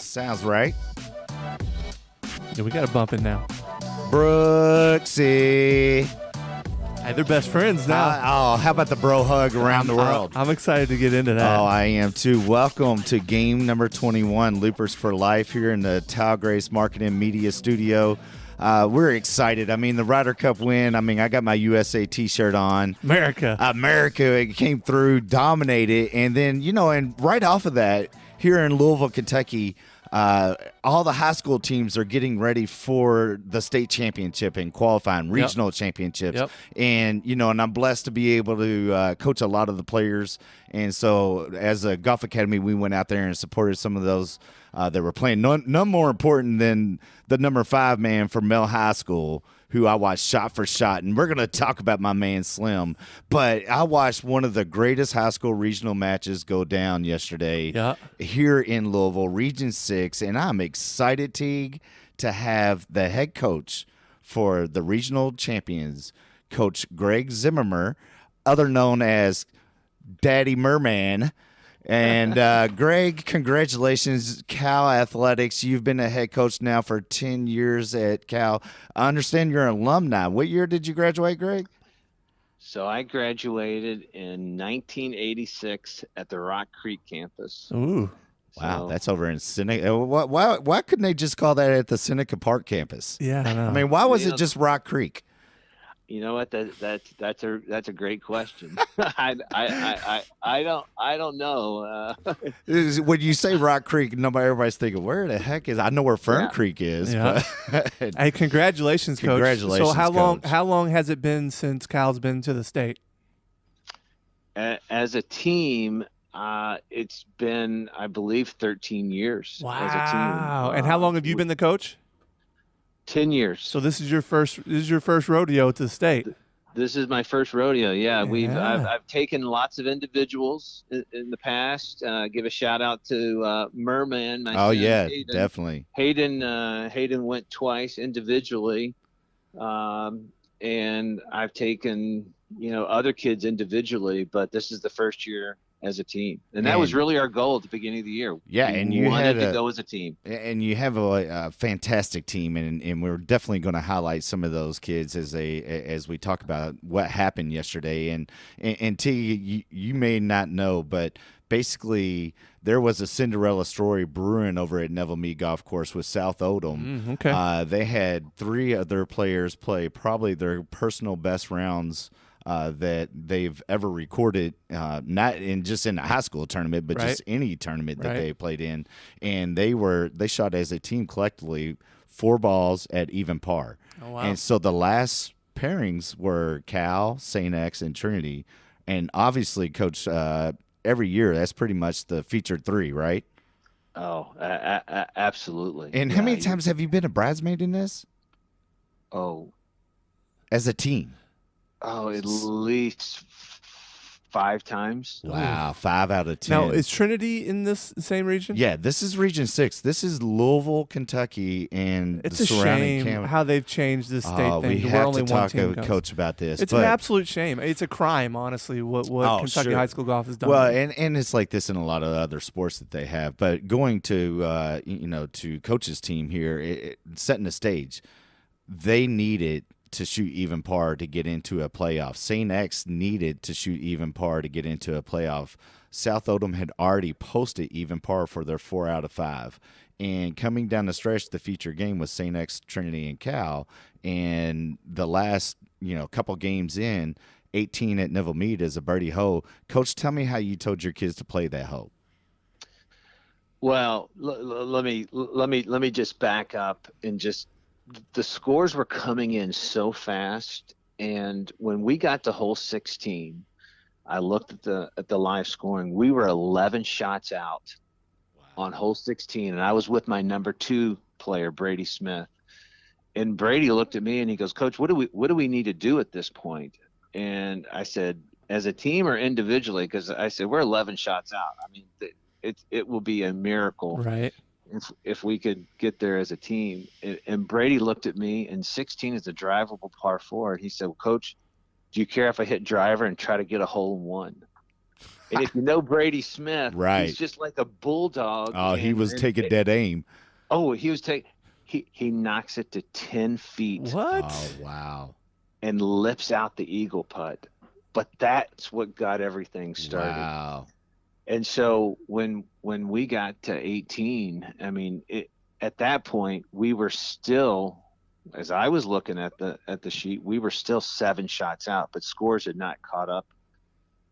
Sounds right. Yeah, we got to bump it now. Brooksy. Hey, they're best friends now. How about the bro hug around the world? I'm excited to get into that. Oh, I am too. Welcome to game number 21, Loopers for Life, here in the Tile Grace Marketing Media Studio. We're excited. I mean, the Ryder Cup win. I mean, I got my USA T-shirt on. America it came through, dominated, and then and right off of that, here in Louisville, Kentucky, all the high school teams are getting ready for the state championship and qualifying regional championships. Yep. And, and I'm blessed to be able to coach a lot of the players. And so as a golf academy, we went out there and supported some of those that were playing. None more important than the number 5 man from Mel High School, who I watched shot for shot. And we're going to talk about my man Slim. But I watched one of the greatest high school regional matches go down yesterday here in Louisville, Region 6. And I'm excited, Teague, to have the head coach for the regional champions, Coach Greg Zimmermer, other known as Daddy Merman. And Greg, congratulations, Cal Athletics. You've been a head coach now for 10 years at Cal. I understand you're an alumni. What year did you graduate, Greg? So I graduated in 1986 at the Rock Creek campus. Ooh. Wow, that's over in Seneca. Why couldn't they just call that at the Seneca Park campus? Yeah, I know. I mean, why was it just Rock Creek? You know what? That's a great question. I don't know. When you say Rock Creek, everybody's thinking, where the heck is? I know where Fern Creek is. Yeah. But hey, congratulations, Coach. Congratulations. So how long has it been since Cal's been to the state? As a team, it's been, I believe, 13 years. Wow. As a team. And how long have you been the coach? 10 years. So this is your first rodeo to the state. This is my first rodeo. Yeah, I've taken lots of individuals in the past. Give a shout out to Merman. Hayden. Definitely. Hayden went twice individually, and I've taken other kids individually, but this is the first year as a team, and that was really our goal at the beginning of the year. Yeah, we and you wanted had to go as a team, and you have a fantastic team, and we're definitely going to highlight some of those kids as we talk about what happened yesterday. And T, you may not know, but basically there was a Cinderella story brewing over at Neville Mead Golf Course with South Oldham. Okay. They had 3 other players play probably their personal best rounds that they've ever recorded, not in a high school tournament, but just any tournament that they played in. And they shot as a team collectively 4 balls at even par. Oh, wow. And so the last pairings were Cal, St. X, and Trinity. And obviously, Coach, every year that's pretty much the featured 3, right? Oh, absolutely. And how many times have you been a bridesmaid in this? Oh, as a team? Oh, at least 5 times. Wow, 5 out of 10. Now, is Trinity in this same region? Yeah, this is Region 6. This is Louisville, Kentucky, and it's the surrounding a shame how they've changed this state thing. We have to talk to Coach about this. It's an absolute shame. It's a crime, honestly, what Kentucky high school golf has done. Well, and it's like this in a lot of other sports that they have. But going to to Coach's team here, setting the stage, they needed to shoot even par to get into a playoff. St. X needed to shoot even par to get into a playoff. South Oldham had already posted even par for their 4 out of 5. And coming down the stretch, the feature game was St. X, Trinity, and Cal. And the last, couple games in, 18 at Neville Mead is a birdie hole. Coach, tell me how you told your kids to play that hole. Well, let me just back up and just. The scores were coming in so fast, and when we got to hole 16, I looked at the live scoring. We were 11 shots out on hole 16, and I was with my number 2 player, Brady Smith. And Brady looked at me and he goes, "Coach, what do we need to do at this point?" And I said, "As a team or individually?" Because I said we're 11 shots out. I mean, it will be a miracle, right? If we could get there as a team. And Brady looked at me, and 16 is a drivable par 4. And he said, "Well, Coach, do you care if I hit driver and try to get a hole in 1?" And if you know Brady Smith, he's Right. just like a bulldog. Oh, he was taking dead aim. Oh, he was taking. He knocks it to 10 feet Oh, What? wow. and lips out the eagle putt. But that's what got everything started. Wow. And so when we got to 18, I mean, at that point we were still, as I was looking at the sheet, we were still 7 shots out, but scores had not caught up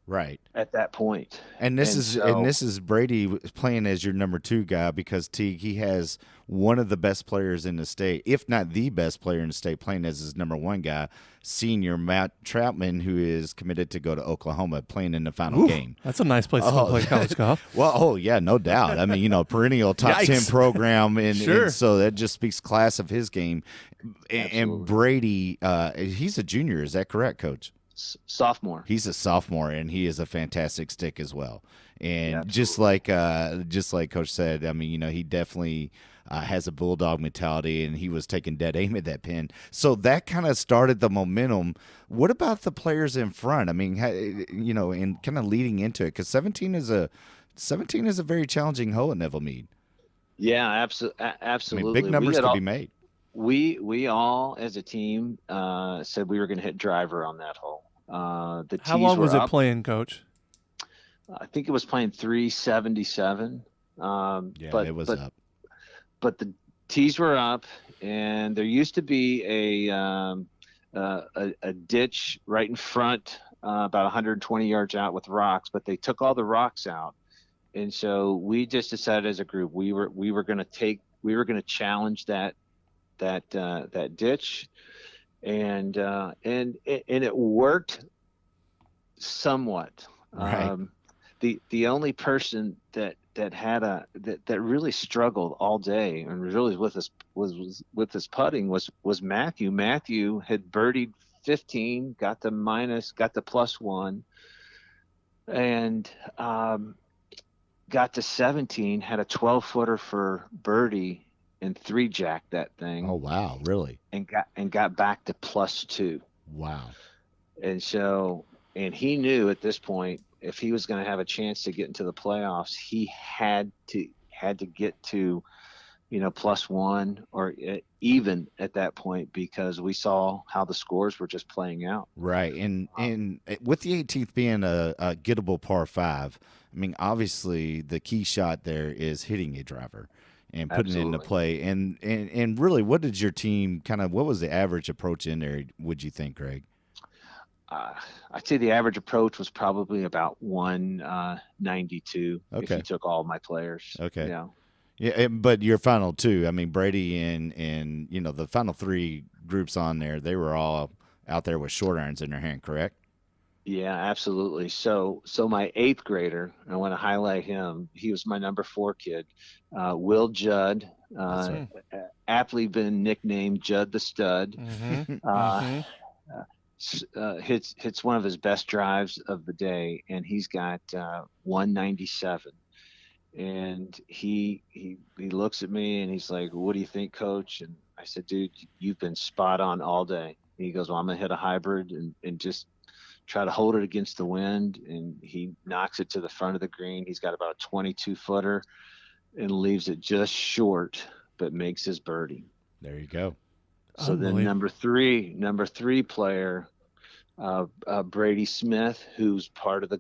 Right. at that point. And this is Brady playing as your number 2 guy because Teague, he has one of the best players in the state, if not the best player in the state, playing as his number 1 guy, senior Matt Troutman, who is committed to go to Oklahoma, playing in the final game. That's a nice place to play college golf. Well, yeah, no doubt. I mean, perennial top 10 program, and so that just speaks class of his game. And Brady, he's a junior. Is that correct, Coach? Sophomore. He's a sophomore, and he is a fantastic stick as well. And just like Coach said, I mean, he definitely has a bulldog mentality, and he was taking dead aim at that pin. So that kind of started the momentum. What about the players in front? I mean, and kind of leading into it, because 17 is a very challenging hole at Neville Mead. Yeah, absolutely. I mean, big numbers could be made. We all as a team said we were going to hit driver on that hole. The How long was it playing, Coach? I think it was playing 377. It was up. But the tees were up, and there used to be a ditch right in front, about 120 yards out with rocks, but they took all the rocks out, and so we just decided as a group we were going to challenge that ditch, and it worked somewhat. Right. The only person that really struggled all day and really with his putting was Matthew. Matthew had birdied 15, got the +1, and got to 17, had a 12-footer for birdie and 3-jacked that thing. Oh wow, really? And got back to +2. Wow. And he knew at this point, if he was going to have a chance to get into the playoffs, he had to get to, +1 or even at that point, because we saw how the scores were just playing out. Right, and with the 18th being a gettable par 5, I mean, obviously the key shot there is hitting a driver and putting it into play. And really, what did your team what was the average approach in there, would you think, Greg? I'd say the average approach was probably about 192 if you took all my players. Okay. Yeah. Yeah, but your final 2, I mean, Brady and the final 3 groups on there, they were all out there with short irons in their hand, correct? Yeah, absolutely. So my 8th grader, I want to highlight him. He was my number 4 kid, Will Judd, aptly been nicknamed Judd the Stud. Mm-hmm. Hits one of his best drives of the day, and he's got 197. And he looks at me and he's like, "What do you think, Coach?" And I said, "Dude, you've been spot on all day." And he goes, "Well, I'm gonna hit a hybrid and just try to hold it against the wind." And he knocks it to the front of the green. He's got about a 22-footer and leaves it just short, but makes his birdie. There you go. So then number three player, Brady Smith, who's part of the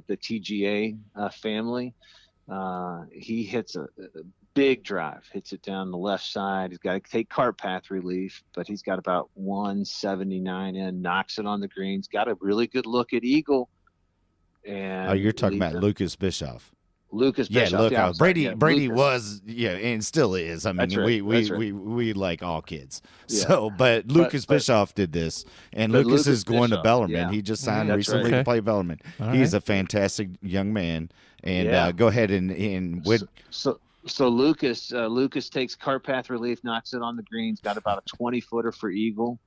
TGA family. He hits a big drive, hits it down the left side. He's got to take cart path relief, but he's got about 179 in, knocks it on the greens, got a really good look at eagle. And you're talking about Lucas Bischoff. Lucas Bischoff. Yeah, Brady was, and still is. I mean, we like all kids. Yeah. So, but Lucas Bischoff did this, and Lucas is going to Bellarmine. Yeah. He just signed recently to play Bellarmine. He's a fantastic young man. And go ahead and So Lucas takes cart path relief, knocks it on the greens, got about a 20-footer for eagle,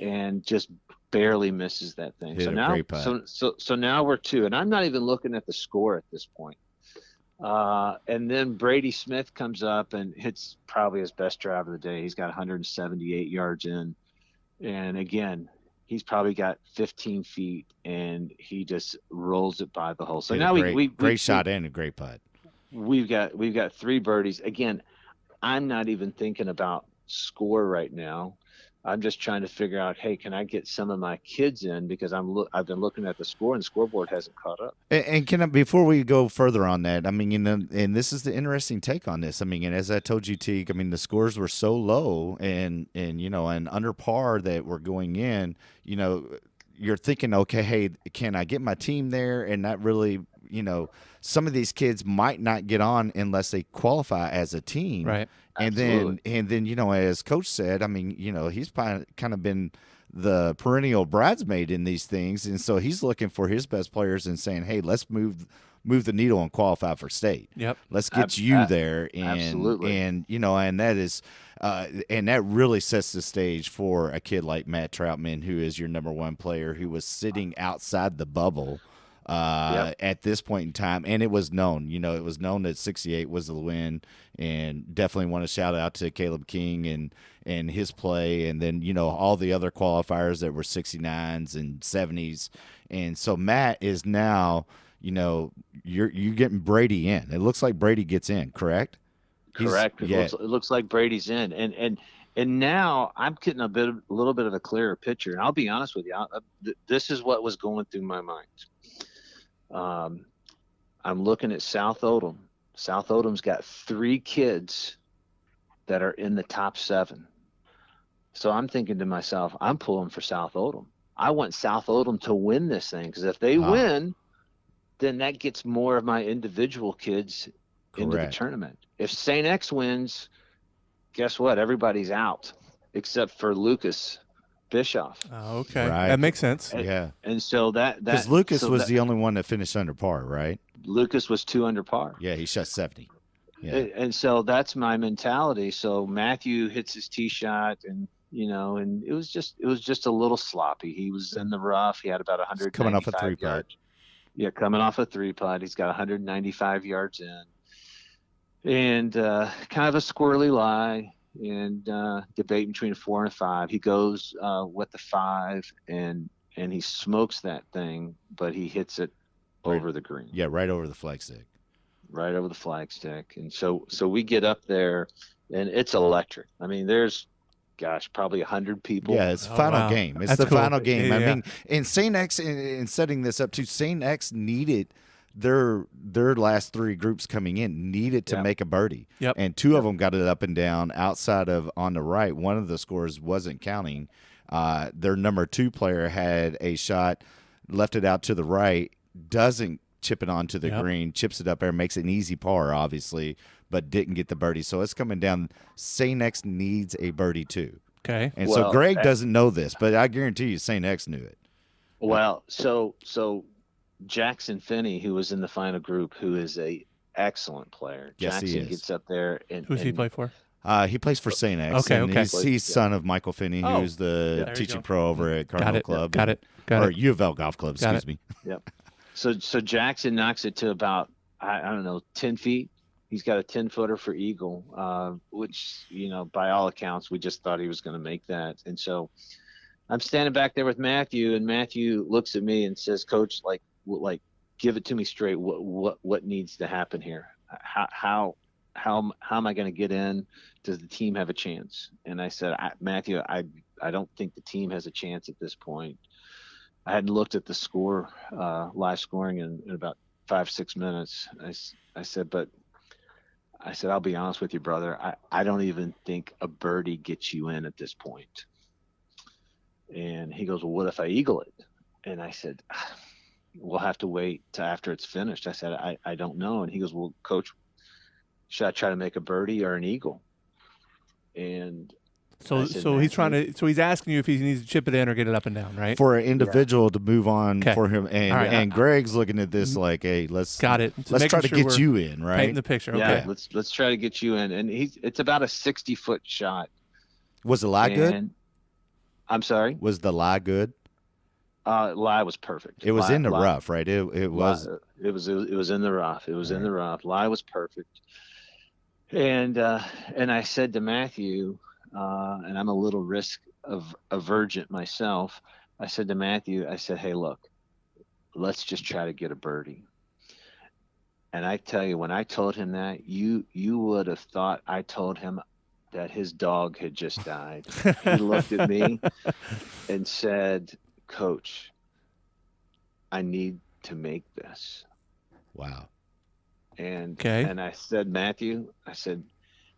and just barely misses that thing. So now we're 2, and I'm not even looking at the score at this point. And then Brady Smith comes up and hits probably his best drive of the day. He's got 178 yards in. And again, he's probably got 15 feet, and he just rolls it by the hole. So Hit a now great shot and a great putt. we've got 3 birdies. Again, I'm not even thinking about score right now. I'm just trying to figure out, hey, can I get some of my kids in, because I've been looking at the score and the scoreboard hasn't caught up. And can I, before we go further on that, I mean, and this is the interesting take on this. I mean, and as I told you, Teague, I mean, the scores were so low and under par that we're going in. You're thinking, okay, hey, can I get my team there? And not really, some of these kids might not get on unless they qualify as a team, right? And then, as Coach said, I mean, he's kind of been the perennial bridesmaid in these things, and so he's looking for his best players and saying, "Hey, let's move the needle and qualify for state. Yep, let's get you there." And absolutely. And and that is, and that really sets the stage for a kid like Matt Troutman, who is your number 1 player, who was sitting outside the bubble. At this point in time, and it was known, it was known that 68 was the win, and definitely want to shout out to Caleb King and his play, and then all the other qualifiers that were 69s and 70s, and so Matt is now, you're getting Brady in. It looks like Brady gets in, correct? Correct. It looks like Brady's in, and now I'm getting a little bit of a clearer picture. And I'll be honest with you, this is what was going through my mind. I'm looking at South Odom. South Odom's got 3 kids that are in the top 7. So I'm thinking to myself, I'm pulling for South Odom. I want South Odom to win this thing, because if they win, then that gets more of my individual kids into the tournament. If St. X wins, guess what? Everybody's out except for Lucas Bischoff. Oh, okay. Right. That makes sense. And so because Lucas was the only one that finished under par, right? Lucas was 2 under par. Yeah, he shot 70. Yeah. And so that's my mentality. So Matthew hits his tee shot, and and it was just a little sloppy. He was in the rough. He had about 195 coming off a 3 putt. Yeah, coming off a 3 putt. He's got 195 yards in, and kind of a squirrely lie. And debate between a 4 and a 5. He goes with the 5, and he smokes that thing, but he hits it over the green. Yeah, right over the flagstick. Right over the flagstick. And so we get up there, and it's electric. I mean, there's, probably 100 people. Yeah, it's final game. It's the final game. I mean, and St. X, in setting this up too, St. X needed their last 3 groups coming in needed to make a birdie. Yep. And 2 of them got it up and down outside of on the right. One of the scores wasn't counting. Their number 2 player had a shot, left it out to the right, doesn't chip it onto the green, chips it up there, makes an easy par, obviously, but didn't get the birdie. So it's coming down. St. X needs a birdie too. Okay. And so Greg doesn't know this, but I guarantee you St. X knew it. Well, so Jackson Finney, who was in the final group, who is a excellent player. Yes, Jackson he is. gets up there, and Who's he play for? He plays for St. X. Okay, and okay. He's son of Michael Finney, who's the teaching pro over at Cardinal Club. Got it. Or U of L Golf Club, excuse me. Yep. So Jackson knocks it to about, I don't know, 10 feet. He's got a 10-footer for eagle, which, by all accounts, we just thought he was going to make that. And so I'm standing back there with Matthew, and Matthew looks at me and says, "Coach, like, give it to me straight. What needs to happen here? How am I going to get in? Does the team have a chance?" And I said, "Matthew, I don't think the team has a chance at this point." I hadn't looked at the score, live scoring in about 5-6 minutes. I said, I'll be honest with you, brother. I don't even think a birdie gets you in at this point. And he goes, "Well, what if I eagle it?" And I said, "We'll have to wait till after it's finished." I said, I don't know. And he goes, "Well, Coach, should I try to make a birdie or an eagle?" And so he's asking you if he needs to chip it in or get it up and down, right? For an individual to move on for him, and right. and Greg's looking at this like, "Hey, let's got it. Let's try to get you in, right?" Painting the picture. Okay. Yeah, let's try to get you in. And it's about a 60-foot shot. Was the lie good? I'm sorry? Was the lie good? Lie was perfect. It was in the rough, right? It was. It was in the rough. It was in the rough. Lie was perfect. And I said to Matthew, and I'm a little risk avergent myself, I said to Matthew, I said, hey, look, let's just try to get a birdie. And I tell you, when I told him that, you would have thought I told him that his dog had just died. He looked at me and said, Coach, I need to make this. Wow. Okay. And I said, Matthew, I said,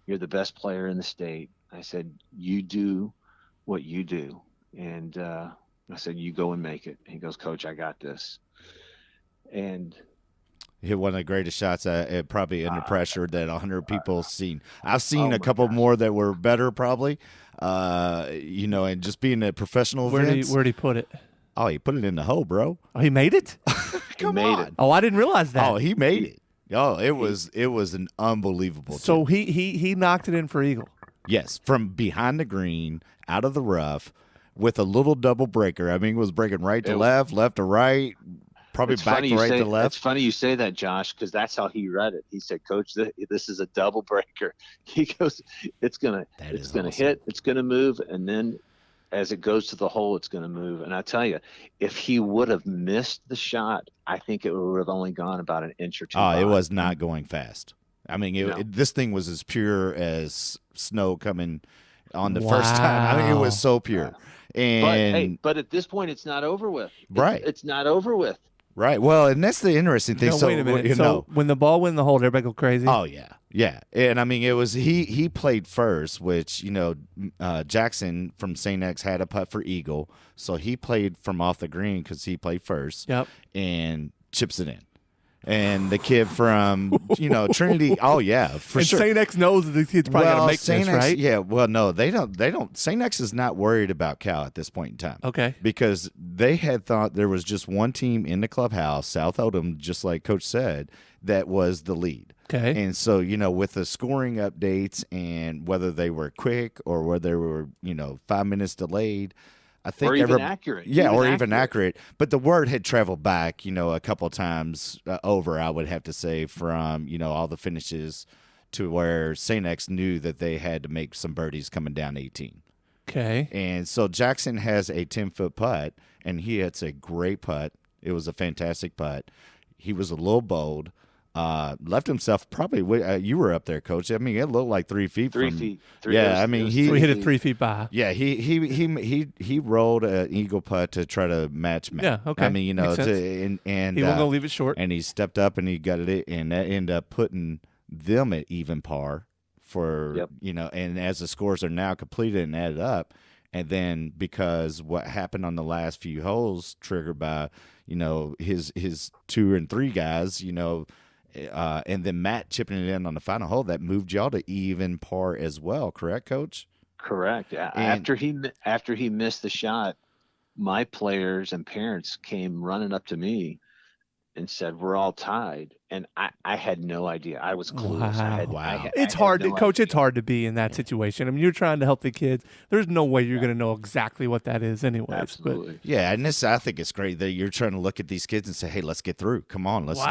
you're the best player in the state. I said, you do what you do. And I said, you go and make it. He goes, Coach, I got this. And Hit one of the greatest shots probably under pressure that 100 people seen. I've seen oh a my couple gosh. more that were better probably. And just being a professional events. Where'd he put it? Oh, he put it in the hole, bro. Oh, he made it? Come made on. it. Oh, I didn't realize that. Oh, he made it. Oh, it was an unbelievable. So chip. he knocked it in for eagle. Yes, from behind the green, out of the rough, with a little double breaker. I mean, it was breaking right to left, left to right, probably It's back funny to you right say, to left. It's funny you say that, Josh, because that's how he read it. He said, Coach, this is a double breaker. He goes, it's gonna awesome. hit, it's gonna move, and then as it goes to the hole, it's gonna move. And I tell you, if he would have missed the shot, I think it would have only gone about an inch or two. Oh, it was not going fast. I mean, No. this thing was as pure as snow coming on the first time. I mean, it was so pure. And but at this point, it's not over with. Right. It's not over with. right. Well, and that's the interesting thing. No, So wait a minute. you So know, when the ball went in the hole, did everybody go crazy? oh yeah, yeah. And I mean, it was he played first, which Jackson from St. X had a putt for eagle, so he played from off the green because he played first. Yep. And chips it in. And the kid from Trinity, oh yeah, for and sure. St. X knows that the kid's probably going to make St. this, X, right? yeah. Well, no, they don't. St. X is not worried about Cal at this point in time. Okay. Because they had thought there was just one team in the clubhouse, South Odom, just like Coach said, that was the lead. Okay. And so, with the scoring updates and whether they were quick or whether they were, 5 minutes delayed, I think Or even accurate. Yeah, or even accurate. But the word had traveled back, a couple times over, I would have to say, from, all the finishes to where St. X knew that they had to make some birdies coming down 18. Okay. And so Jackson has a 10-foot putt, and he hits a great putt. It was a fantastic putt. He was a little bold. Left himself probably. You were up there, Coach. I mean, it looked like 3 feet. 3 from, feet. Yeah, I mean, So he hit it 3 feet by. Yeah, he rolled an eagle putt to try to match Matt. Yeah, okay. I mean, Makes sense. and He wasn't going to leave it short. and he stepped up and he got it, and that ended up putting them at even par for Yep. And as the scores are now completed and added up, and then because what happened on the last few holes triggered by his 2 and 3 guys, and then Matt chipping it in on the final hole, that moved y'all to even par as well, correct, Coach? Correct. After he missed the shot, my players and parents came running up to me and said, we're all tied. And I had no idea. I was clueless. Wow. It's hard, Coach. It's hard to be in that situation. I mean, you're trying to help the kids. There's no way you're going to know exactly what that is, anyways. Absolutely. But, Yeah, and I think it's great that you're trying to look at these kids and say, "Hey, let's get through. Come on, let's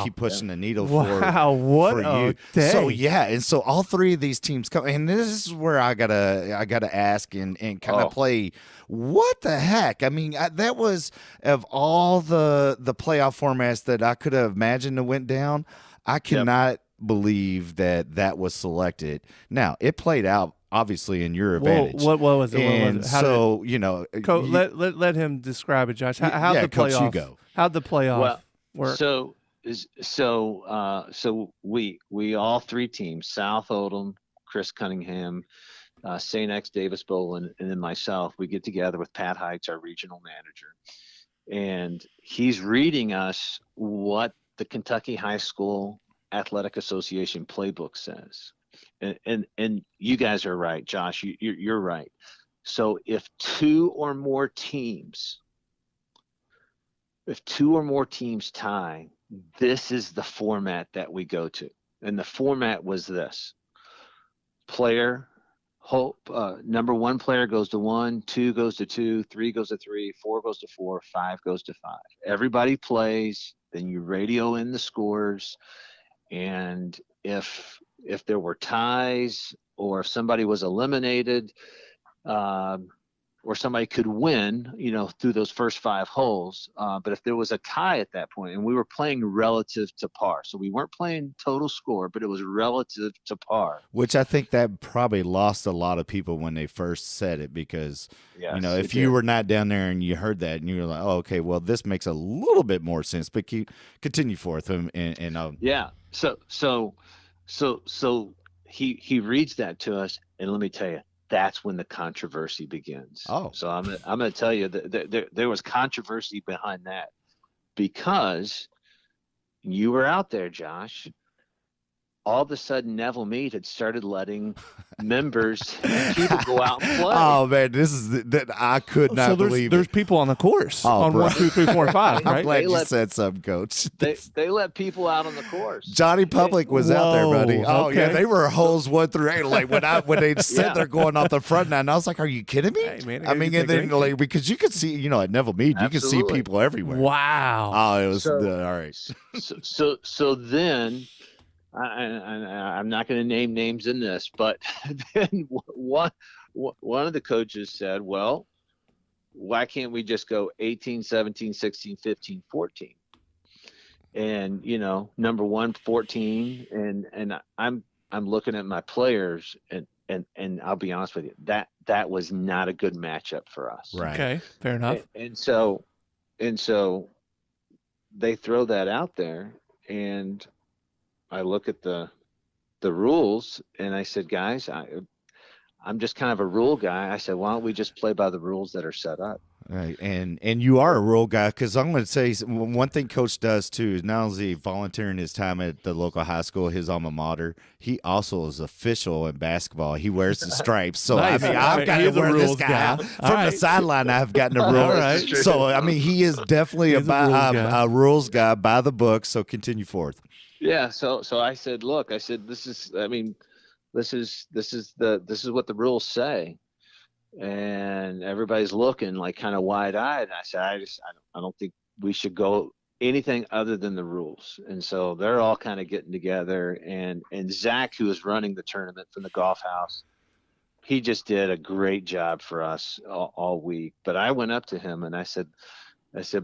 keep pushing the needle for what you." day. So yeah, and so all 3 of these teams come, and this is where I gotta ask and kind of play. What the heck? I mean, that was of all the playoff formats that I could have imagined that went down. I cannot believe that was selected. Now it played out obviously in your advantage. What was it? And what was it? How so Coach, let him describe it, Josh. How'd the Coach, playoff? you go. How'd the playoff work? So we all 3 teams, South Odom, Chris Cunningham, St. X, Davis Bolin, and then myself, we get together with Pat Heights, our regional manager, and he's reading us what the Kentucky High School Athletic Association playbook says. And you guys are right, Josh, you're right. So if two or more teams tie, this is the format that we go to. And the format was this: number 1 player goes to 1, 2 goes to 2, 3 goes to 3, 4 goes to 4, 5 goes to 5. Everybody plays, then you radio in the scores, and if there were ties or if somebody was eliminated, or somebody could win, through those first 5 holes. But if there was a tie at that point, and we were playing relative to par, so we weren't playing total score, but it was relative to par. Which I think that probably lost a lot of people when they first said it, because Yes, if you were not down there and you heard that and you were like, oh, okay, well, this makes a little bit more sense. But continue forth and yeah. So he reads that to us, and let me tell you, that's when the controversy begins. Oh. So I'm going to tell you that there was controversy behind that, because you were out there, Josh. All of a sudden, Neville Mead had started letting members and people go out and play. Oh man, this is that I could not believe. There's people on the course on bro. 1, 2, 3, 4, and 5. Right? I'm glad you said something, Coach. They let people out on the course. Johnny Public was out there, buddy. Oh okay. yeah, they were holes 1 through 8. Like when they said they're going off the front nine, I was like, "Are you kidding me?" Hey, man, I mean, and then because you could see, at Neville Mead, you could see people everywhere. Wow. Oh, it was all right. So then. I'm not going to name names in this, but then one of the coaches said, well, why can't we just go 18, 17, 16, 15, 14? And, number 1, 14. And I'm looking at my players, and I'll be honest with you, that was not a good matchup for us. Right. Okay. Fair enough. And so they throw that out there, and I look at the rules, and I said, guys, I'm just kind of a rule guy. I said, why don't we just play by the rules that are set up? Right, and you are a rule guy, because I'm going to say one thing Coach does too is not only volunteering his time at the local high school, his alma mater, he also is official in basketball. He wears the stripes, so nice. I've got to wear this guy from the sideline. I've gotten a rule, right. So he is definitely a rules guy by the book. So continue forth. Yeah. So I said, look, this is what the rules say. And everybody's looking like kind of wide eyed. And I said, I don't think we should go anything other than the rules. And so they're all kind of getting together, and Zach, who was running the tournament from the golf house, he just did a great job for us all week. But I went up to him and I said,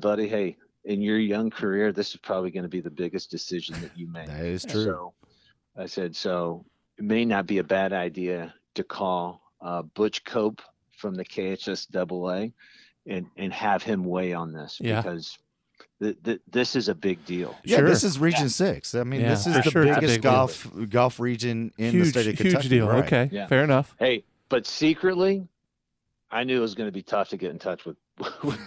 buddy, hey, in your young career, this is probably going to be the biggest decision that you make. That is true. So I said, it may not be a bad idea to call Butch Cope from the KHSAA and have him weigh on this, because this is a big deal. Yeah, sure. This is Region 6. This is the biggest golf region in the state of Kentucky. Huge deal. Right. Okay, fair enough. Hey, but secretly, I knew it was going to be tough to get in touch with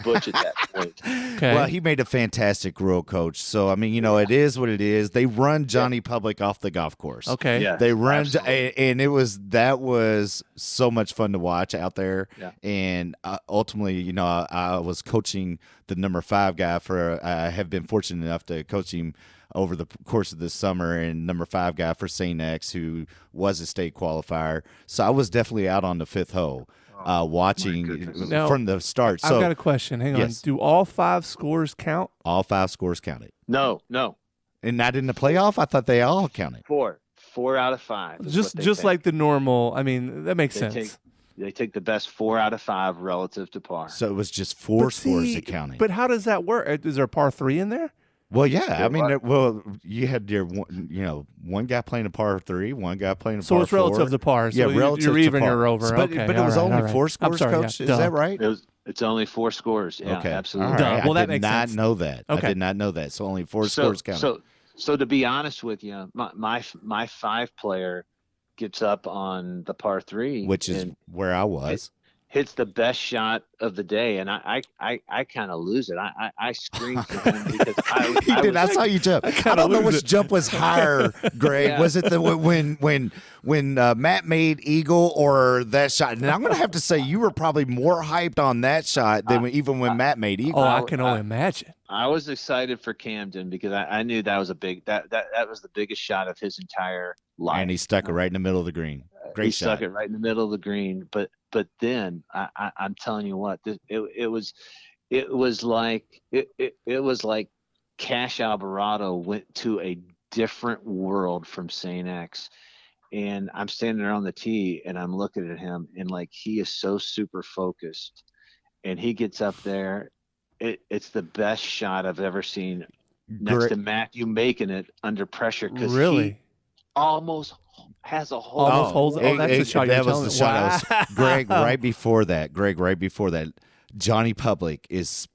Butch at that point. Okay. Well, he made a fantastic rule, Coach. So it is what it is. They run Johnny Public off the golf course. Okay. Yeah, they run, and that was so much fun to watch out there. Yeah. And ultimately, I was coaching the number 5 guy I have been fortunate enough to coach him over the course of this summer, and number 5 guy for St. X, who was a state qualifier. So I was definitely out on the 5th hole. Watching from the start. So I've got a question. Hang yes. on. Do all 5 scores count? All 5 scores counted. No. And not in the playoff? I thought they all counted. 4 out of 5. Just like the normal. That makes sense. They take the best 4 out of 5 relative to par. So it was just 4 scores that counted. But how does that work? Is there a par 3 in there? Well, yeah. You had your one guy playing a par 3, one guy playing a par 4. So it's relative to par. So relative you're even to par. or over. But okay, it was only 4 scores, sorry, Coach. Is that right? It's only 4 scores. Yeah, okay. absolutely. All right. Well, that I did makes not sense. know that. Okay. I did not know that. So only 4 scores counted. So to be honest with you, my 5 player gets up on the par 3, which is where I was. Hits the best shot of the day, and I kind of lose it. I screamed for him because I saw you jump. I don't know which jump was higher, Greg. Yeah. Was it the when Matt made eagle or that shot? And I'm going to have to say you were probably more hyped on that shot than even when Matt made eagle. Oh, I can only imagine. I was excited for Camden because I knew that was that was the biggest shot of his entire life. And he stuck it right in the middle of the green. Great shot. Stuck it right in the middle of the green. But then I'm telling you what, it was like Cash Alvarado went to a different world from St. X, And I'm standing there on the tee, and I'm looking at him, and like he is so super focused, and he gets up there. It's the best shot I've ever seen next Great. to Matthew making it under pressure because he Really? almost has a hole. Almost holds it. Oh, that's the shot that you're was telling the me. shot. I Wow. was, Greg, right before that, Johnny Public is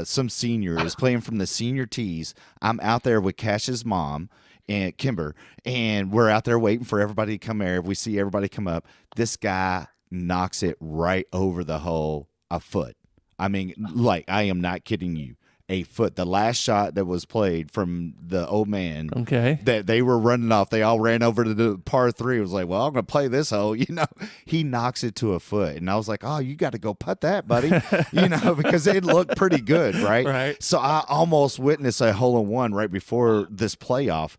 some senior is playing from the senior tees. I'm out there with Cash's mom and Kimber, and we're out there waiting for everybody to come there. We see everybody come up. This guy knocks it right over the hole a foot. I mean, like, I am not kidding you. A foot. The last shot that was played from the old man Okay. that they were running off, they all ran over to the par 3. It was like, well, I'm going to play this hole. He knocks it to a foot. And I was like, oh, you got to go putt that, buddy. Because it looked pretty good, right? Right. So I almost witnessed a hole-in-one right before this playoff.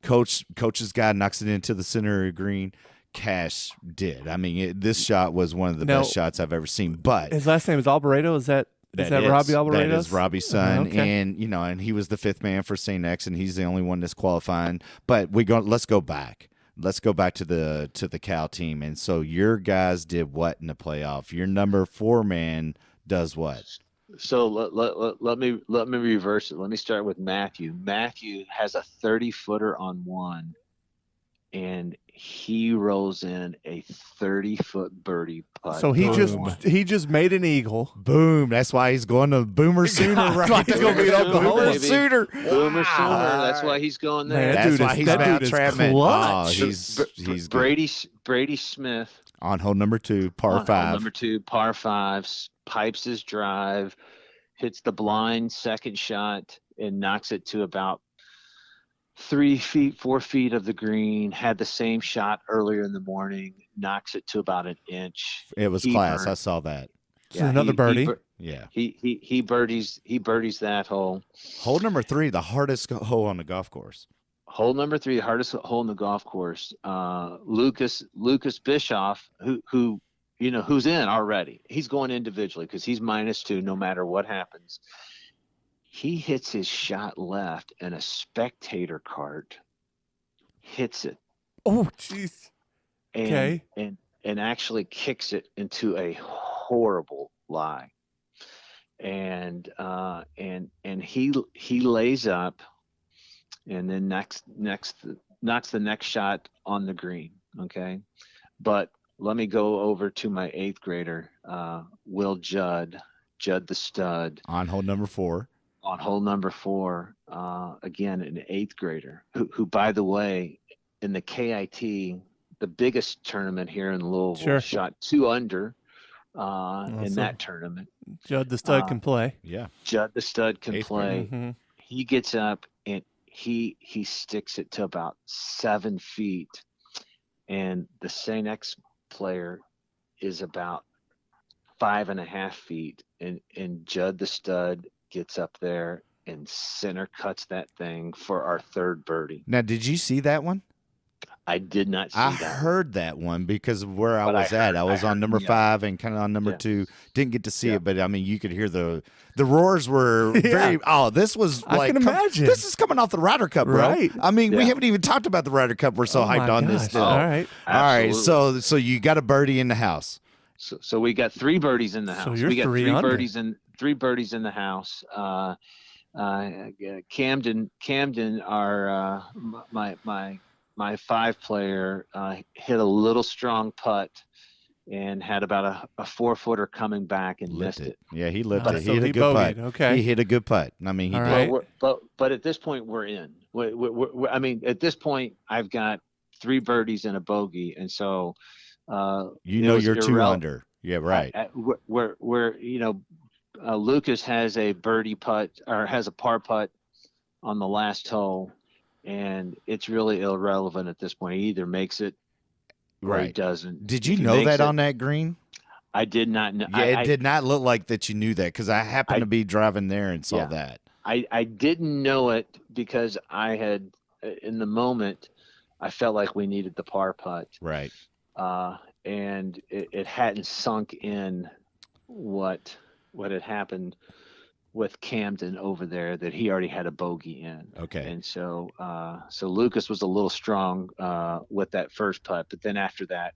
Coach's guy knocks it into the center of the green. Cash did. I mean, this shot was one of the best shots I've ever seen. But his last name is Alboreto. Is that Robbie Alboreto? That is Robbie's son, Okay. and he was the 5th man for St. X, and he's the only one that's qualifying. But let's go back. Let's go back to the Cal team. And so your guys did what in the playoff? Your number 4 man does what? So let me reverse it. Let me start with Matthew. Matthew has a 30-footer on one, and he rolls in a 30-foot birdie putt. So he just made an eagle. Boom. That's why he's going to Boomer Sooner, right? That's why he's going to beat Oklahoma. Baby. Sooner. Boomer Sooner. That's why he's going there. Man, That's why he's that Mount dude is Trapman. clutch. Oh, he's Brady Smith on hole number 2, par on 5. hole number 2, par 5, pipes his drive, hits the blind second shot, and knocks it to about 3 feet, 4 feet of the green. Had the same shot earlier in the morning, knocks it to about an inch. It was class. I saw that. So another birdie. Yeah. He birdies that hole. Hole number 3, the hardest hole on the golf course. Hole number 3, the hardest hole in the golf course. Lucas Bischoff, who who's in already. He's going individually because he's -2 no matter what happens. He hits his shot left, and a spectator cart hits it. Oh, jeez. And, Okay. and actually kicks it into a horrible lie. And he lays up, and then knocks the next shot on the green. Okay, but let me go over to my 8th grader, Will Judd the stud, On hole number 4. on hole number 4, again an 8th grader who by the way, in the KIT, the biggest tournament here in Louisville, Sure. shot 2 under in that tournament. Judd the stud can play. Yeah. Judd the stud can 8th play. Mm-hmm. He gets up and he sticks it to about 7 feet, and the St. X player is about 5.5 feet, and Judd the stud gets up there and center cuts that thing for our 3rd birdie. Now, did you see that one? I did not see I that. heard that one because of where I But was at. I was on number 5 and kind of on number 2. Didn't get to see it, but I mean, you could hear the roars were very. Oh, this was I like can imagine. This is coming off the Ryder Cup, bro. Right. I mean, we Yeah. haven't even talked about the Ryder Cup. We're so Oh hyped my on this gosh. still. All right. All right. Absolutely. So you got a birdie in the house. So we got 3 birdies in the house. So you're we got 3 3 under. birdies in the house. Camden, our my 5 player, hit a little strong putt and had about a 4-footer coming back and missed it. Yeah, he lipped Oh, it. He so hit a he good putt. bogeyed. Okay. He hit a good putt. I mean, he All did. right. But at this point we're in. I mean, at this point I've got 3 birdies and a bogey, and so you're 2 under. Yeah, right. We're Lucas has a birdie putt, or has a par putt on the last hole, and it's really irrelevant at this point. He either makes it or he Right. doesn't. Did If you he know makes that it- on that green? I did not know. Yeah, it did not look like that you knew that because I happened to be driving there and saw Yeah. that. I didn't know it because I had, in the moment, I felt like we needed the par putt. Right. And it hadn't sunk in what had happened with Camden over there that he already had a bogey in. Okay. And so Lucas was a little strong with that first putt, but then after that,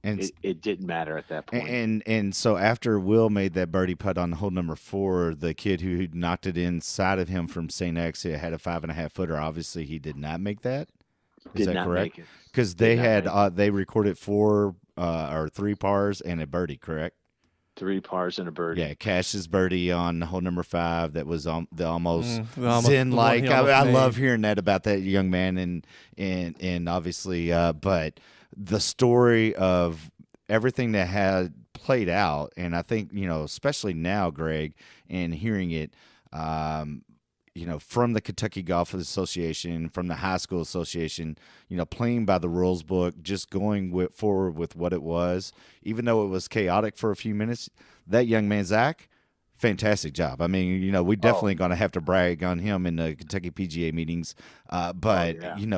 And it didn't matter at that point. and so after Will made that birdie putt on hole number 4, the kid who knocked it inside of him from St. X, it had a 5.5 footer. Obviously, he did not make that. Is Did that not correct? make it. Because Did they not had make it. they recorded 4 or 3 pars and a birdie, correct? 3 pars and a birdie. Yeah, Cash's birdie on hole number 5. That was the almost the zen-like. one he almost I made. love hearing that about that young man, and obviously, but the story of everything that had played out, and I think especially now, Greg, and hearing it. From the Kentucky Golf Association, from the high school association, playing by the rules book, just going forward with what it was, even though it was chaotic for a few minutes. That young man, Zach, fantastic job. I mean, we definitely going to have to brag on him in the Kentucky PGA meetings. But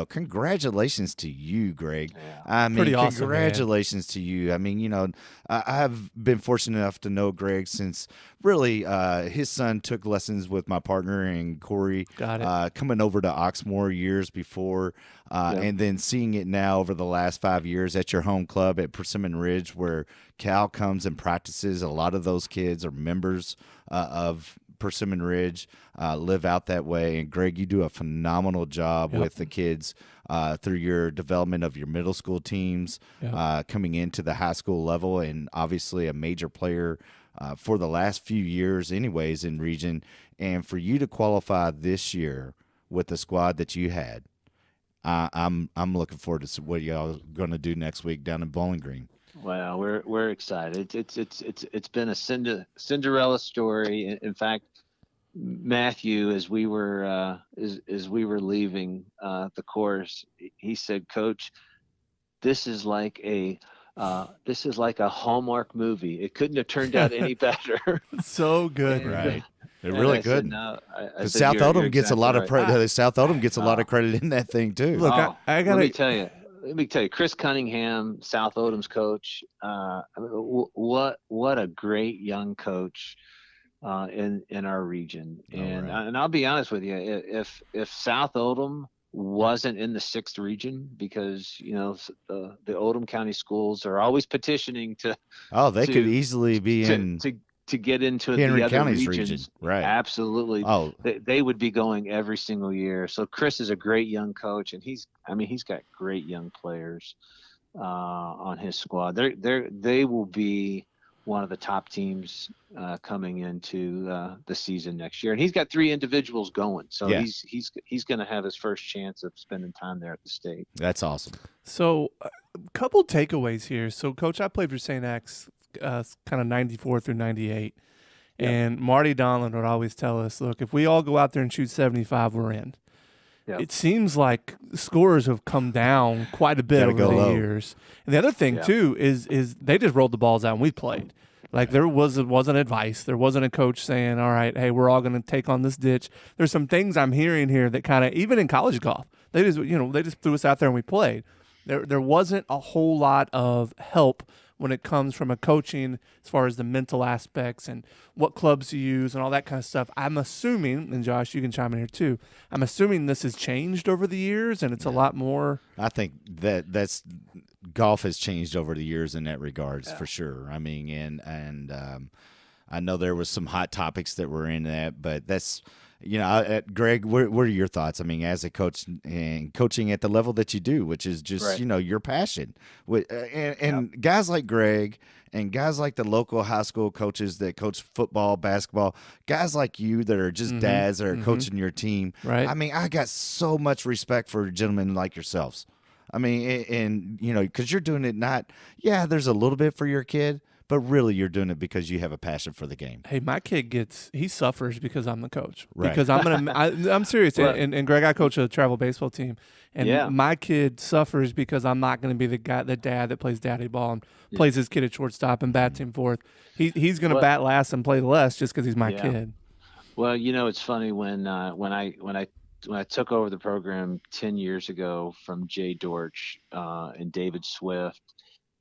congratulations to you, Greg. Yeah. I mean, Pretty awesome, congratulations to you. I mean, I've been fortunate enough to know Greg since really his son took lessons with my partner and Corey. Got it. Coming over to Oxmoor years before, and then seeing it now over the last 5 years at your home club at Persimmon Ridge, where Cal comes and practices. A lot of those kids are members of Persimmon Ridge, live out that way. And Greg, you do a phenomenal job with the kids through your development of your middle school teams, coming into the high school level, and obviously a major player for the last few years anyways in region. And for you to qualify this year with the squad that you had, I'm looking forward to what y'all going to do next week down in Bowling Green. Well, we're excited. It's been a Cinderella story. In fact, Matthew, as we were leaving the course, he said, "Coach, this is like a Hallmark movie. It couldn't have turned out any better." So good, And, Right. They're and really I good. said, "No," I Because said, South "You're Oldham gets a exactly lot of right." South Oldham gets a lot of credit in that thing too. Look, I gotta. Let me tell you, Chris Cunningham, South Oldham's coach. What a great young coach in our region. And right. and I'll be honest with you, if South Oldham wasn't in the 6th region, because the Oldham County schools are always petitioning to They could easily be in to get into Henry the other County's regions. region, right? Absolutely. They would be going every single year. So Chris is a great young coach, and he's got great young players on his squad. They will be one of the top teams coming into the season next year, and he's got 3 individuals going. So he's going to have his first chance of spending time there at the state. That's awesome. So, a couple takeaways here. So, Coach, I played for St. X kind of 94 through 98. Yep. And Marty Donlan would always tell us, look, if we all go out there and shoot 75, we're in. Yep. It seems like scores have come down quite a bit over the years. And the other thing, too, is they just rolled the balls out and we played. Like there wasn't advice. There wasn't a coach saying, all right, hey, we're all going to take on this ditch. There's some things I'm hearing here that kind of, even in college golf, they just threw us out there and we played. There wasn't a whole lot of help when it comes from a coaching as far as the mental aspects and what clubs to use and all that kind of stuff. I'm assuming, and Josh, you can chime in here too, I'm assuming this has changed over the years and it's a lot more. I think that's golf has changed over the years in that regards for sure. I mean, and I know there was some hot topics that were in that, but that's, Greg, what are your thoughts? I mean, as a coach and coaching at the level that you do, which is just, your passion. And guys like Greg and guys like the local high school coaches that coach football, basketball, guys like you that are just dads that are coaching your team. Right. I mean, I got so much respect for gentlemen like yourselves. I mean, and because you're doing it there's a little bit for your kid, but really you're doing it because you have a passion for the game. Hey, my kid he suffers because I'm the coach. Right. Because I'm serious. Well, and Greg, I coach a travel baseball team, and my kid suffers because I'm not going to be the dad that plays daddy ball and plays his kid at shortstop and bats him fourth. He's going to bat last and play less just because he's my kid. Well, it's funny when I took over the program 10 years ago from Jay Dortch and David Swift,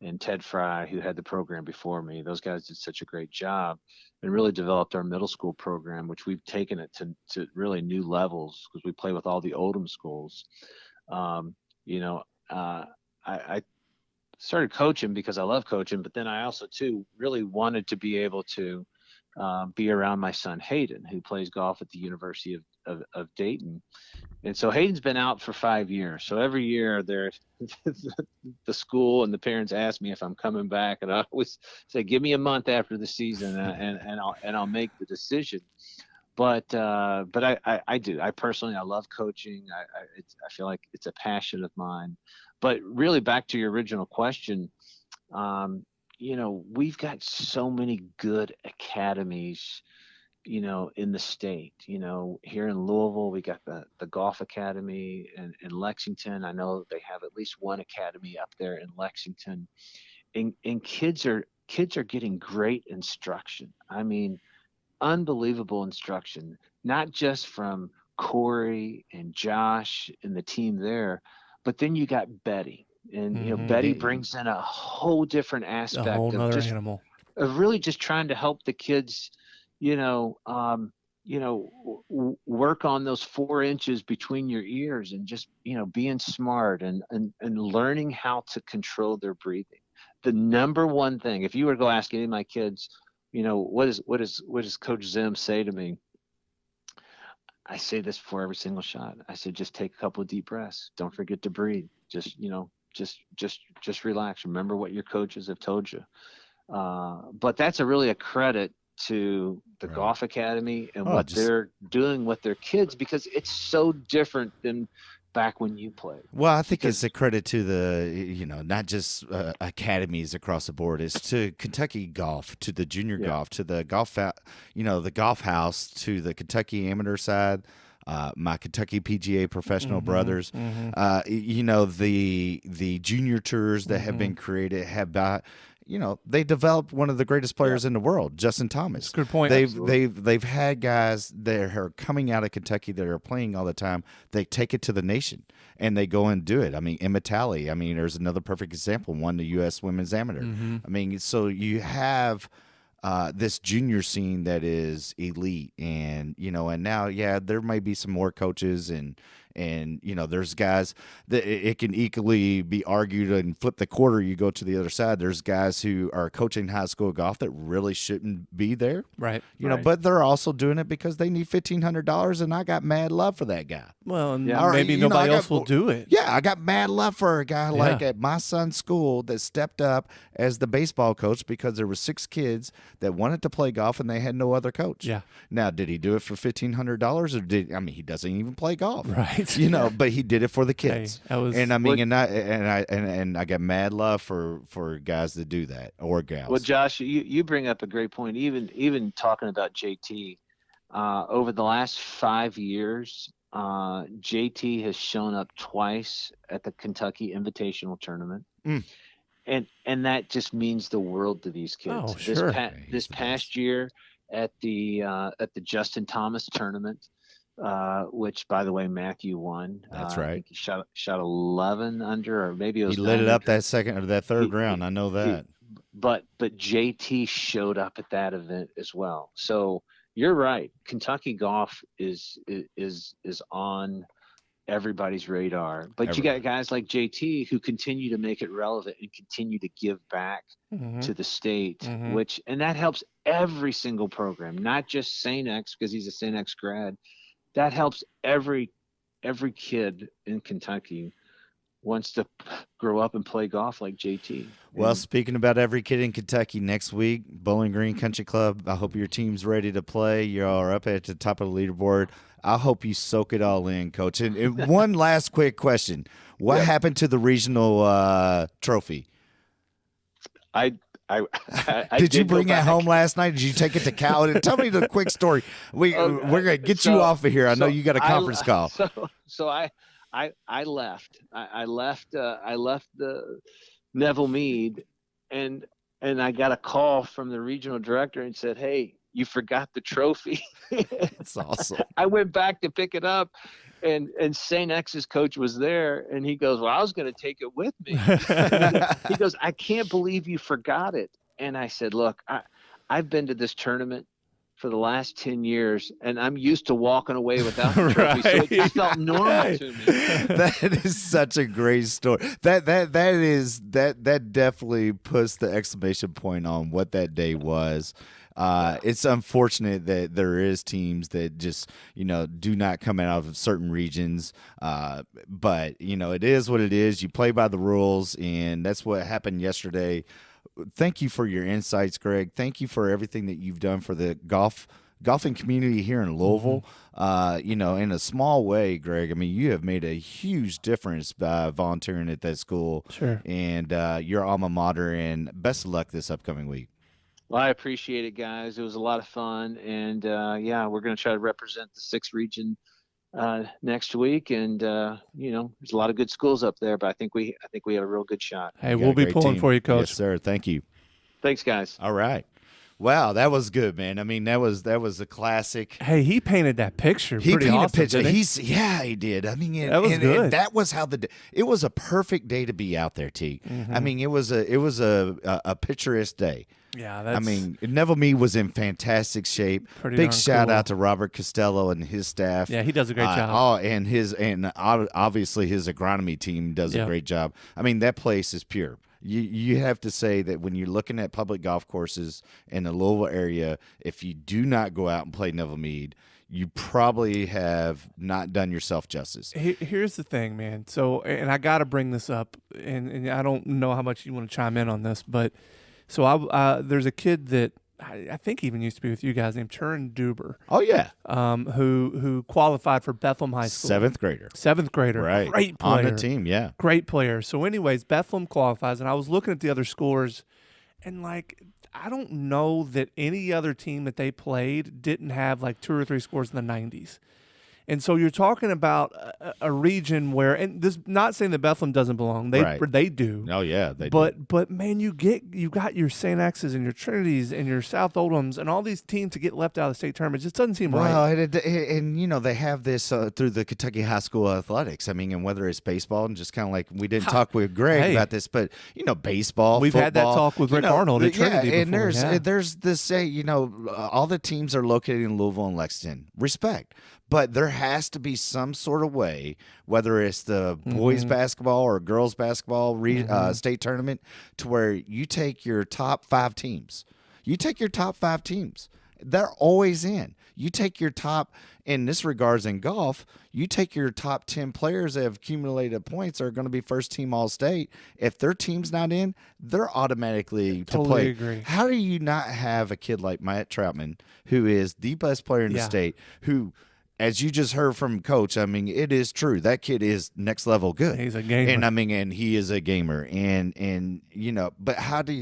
and Ted Fry, who had the program before me. Those guys did such a great job and really developed our middle school program, which we've taken it to really new levels because we play with all the Oldham schools. Um, you know, I started coaching because I love coaching, but then I also too really wanted to be able to be around my son Hayden, who plays golf at the University of Dayton. And so Hayden's been out for 5 years. So every year the school and the parents ask me if I'm coming back, and I always say, "Give me a month after the season, and I'll make the decision." But I do. I personally, I love coaching. I feel like it's a passion of mine. But really, back to your original question, we've got so many good academies, in the state. Here in Louisville, we got the Golf Academy, and in Lexington, I know they have at least one academy up there in Lexington, and kids are getting great instruction. I mean, unbelievable instruction, not just from Corey and Josh and the team there, but then you got Betty. And Betty brings in a whole different aspect, a whole other just animal of really just trying to help the kids, work on those 4 inches between your ears, and just being smart and learning how to control their breathing. The number one thing, if you were to go ask any of my kids, what does Coach Zim say to me? I say this before every single shot. I said, just take a couple of deep breaths. Don't forget to breathe. Just relax. Remember what your coaches have told you. But that's really a credit to the Golf Academy and what they're doing with their kids, because it's so different than back when you played. Well, I think it's a credit to the, not just academies across the board. It's to Kentucky Golf, to the junior golf, to the golf, the golf house, to the Kentucky amateur side. My Kentucky PGA professional brothers, the junior tours that have been created have they developed one of the greatest players in the world, Justin Thomas. That's a good point. They've had guys that are coming out of Kentucky that are playing all the time. They take it to the nation and they go and do it. I mean, Emma Talley. I mean, there's another perfect example. Won the U.S. Women's Amateur. I mean, so you have this junior scene that is elite, and and now there may be some more coaches and there's guys that it can equally be argued and flip the quarter. You go to the other side. There's guys who are coaching high school golf that really shouldn't be there, right? But they're also doing it because they need $1,500, and I got mad love for that guy. Well, and maybe nobody else will do it. Yeah, I got mad love for a guy like at my son's school that stepped up as the baseball coach because there were 6 kids that wanted to play golf and they had no other coach. Yeah. Now, did he do it for $1,500 or he doesn't even play golf, right? But he did it for the kids. Hey, and I got mad love for guys that do that, or gals. Well, Josh, you bring up a great point. Even talking about JT, over the last 5 years, JT has shown up twice at the Kentucky Invitational Tournament. And that just means the world to these kids. Oh, sure. This past year at the Justin Thomas tournament, which, by the way, Matthew won. That's right. I think he shot 11 under, or maybe it was. He lit it up that second or that third round. I know that. But JT showed up at that event as well. So you're right. Kentucky golf is on everybody's radar, but you got guys like JT who continue to make it relevant and continue to give back to the state, and that helps every single program, not just St. X because he's a St. X grad. That helps every kid in Kentucky wants to grow up and play golf like JT. Well, speaking about every kid in Kentucky, next week, Bowling Green Country Club, I hope your team's ready to play. You are up at the top of the leaderboard. I hope you soak it all in, Coach. And one last quick question. What happened to the regional trophy? Did you bring it home last night? Did you take it to Cal? Tell me the quick story. We're gonna get you off of here. I know you got a conference call. So I left. I left the Neville Mead, and I got a call from the regional director and said, "Hey, you forgot the trophy." That's awesome. I went back to pick it up, And St. X's coach was there, and he goes, well, I was going to take it with me. He goes, I can't believe you forgot it. And I said, look, I've been to this tournament for the last 10 years, and I'm used to walking away without the trophy, so it just felt normal to me. That is such a great story. That definitely puts the exclamation point on what that day was. It's unfortunate that there is teams that just, do not come out of certain regions. But, it is what it is. You play by the rules, and that's what happened yesterday. Thank you for your insights, Greg. Thank you for everything that you've done for the golfing community here in Louisville. In a small way, Greg, I mean, you have made a huge difference by volunteering at that school. Sure. And your alma mater, and best of luck this upcoming week. Well, I appreciate it, guys. It was a lot of fun. And, we're going to try to represent the 6th region next week, and there's a lot of good schools up there, but I think we have a real good shot. Hey, we'll be pulling for you, Coach. Yes, sir. Thank you. Thanks, guys. All right. Wow, that was good, man. I mean, that was a classic. Hey, he painted that picture. He pretty painted awesome, a picture. didn't he? He did. I mean, that was good. And that was how it was a perfect day to be out there, T. Mm-hmm. I mean, it was a picturesque day. Yeah, I mean, Neville Meade was in fantastic shape. Big shout out to Robert Costello and his staff. Yeah, he does a great job. And obviously his agronomy team does a great job. I mean, that place is pure. You have to say that when you're looking at public golf courses in the Louisville area, if you do not go out and play Neville Meade, you probably have not done yourself justice. Here's the thing, man. So, and I got to bring this up, and I don't know how much you want to chime in on this, but so there's a kid that I think even used to be with you guys named Turin Duber. Oh, yeah. Who qualified for Bethlehem High School. 7th grader. Right. Great player. On the team, yeah. Great player. So anyways, Bethlehem qualifies, and I was looking at the other scores, and I don't know that any other team that they played didn't have 2 or 3 scores in the 90s. And so you're talking about a region where, and this not saying that Bethlehem doesn't belong, they do. Oh yeah, they do. But man, you got your St. X's and your Trinities and your South Oldhams and all these teams to get left out of the state tournament. It just doesn't seem right. Well, and they have this through the Kentucky High School athletics. I mean, and whether it's baseball, and just kind of like we didn't talk with Greg about this, but baseball. We've football, had that talk with Rick Arnold at Trinity before. And there's this all the teams are located in Louisville and Lexington. Respect. But there has to be some sort of way, whether it's the boys basketball or girls basketball state tournament, to where you take your top 5 teams. They're always in. You take your top, in this regards in golf, you take your top 10 players that have accumulated points are going to be first team All-State. If their team's not in, they're automatically to play. Agree. How do you not have a kid like Matt Troutman, who is the best player in the state, who – as you just heard from Coach, I mean, it is true. That kid is next level good. He's a gamer. And he is a gamer. And but how do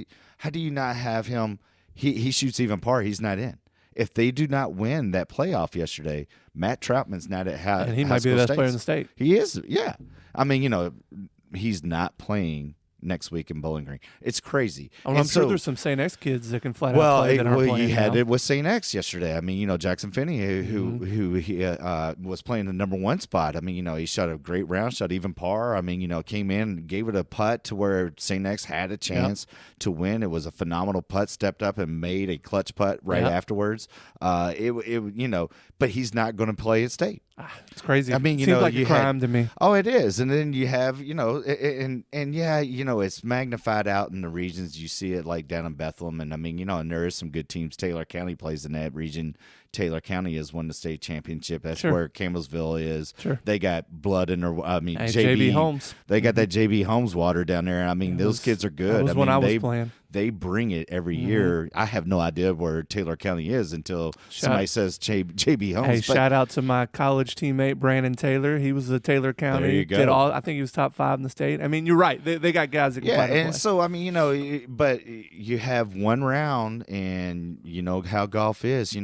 you not have him? He shoots even par. He's not in. If they do not win that playoff yesterday, Matt Troutman's not at and he might be the best player in the state. He is, yeah. I mean, he's not playing next week in Bowling Green. It's crazy. I'm sure there's some St. X kids that can flat out play that aren't playing. You had it with St. X yesterday. I mean, Jackson Finney, who he was playing the number 1 spot. I mean, he shot a great round, shot even par. I mean, came in and gave it a putt to where St. X had a chance to win. It was a phenomenal putt, stepped up and made a clutch putt right afterwards. But he's not going to play at state. It's crazy. I mean, seems like a crime to me. Oh, it is. And then you have, it's magnified out in the regions. You see it like down in Bethlehem, and I mean, and there is some good teams. Taylor County plays in that region. Taylor County has won the state championship. That's where Campbellsville is. Sure. They got blood in their. I mean, JB Holmes. They got that JB Holmes water down there. I mean, those kids are good. That was when I was playing. They bring it every year. I have no idea where Taylor County is until somebody says JB Holmes. Hey, shout out to my college teammate Brandon Taylor. He was the Taylor County. There you go. I think he was top 5 in the state. I mean, you're right. They got guys that can play. And so I mean, but you have one round, and you know how golf is.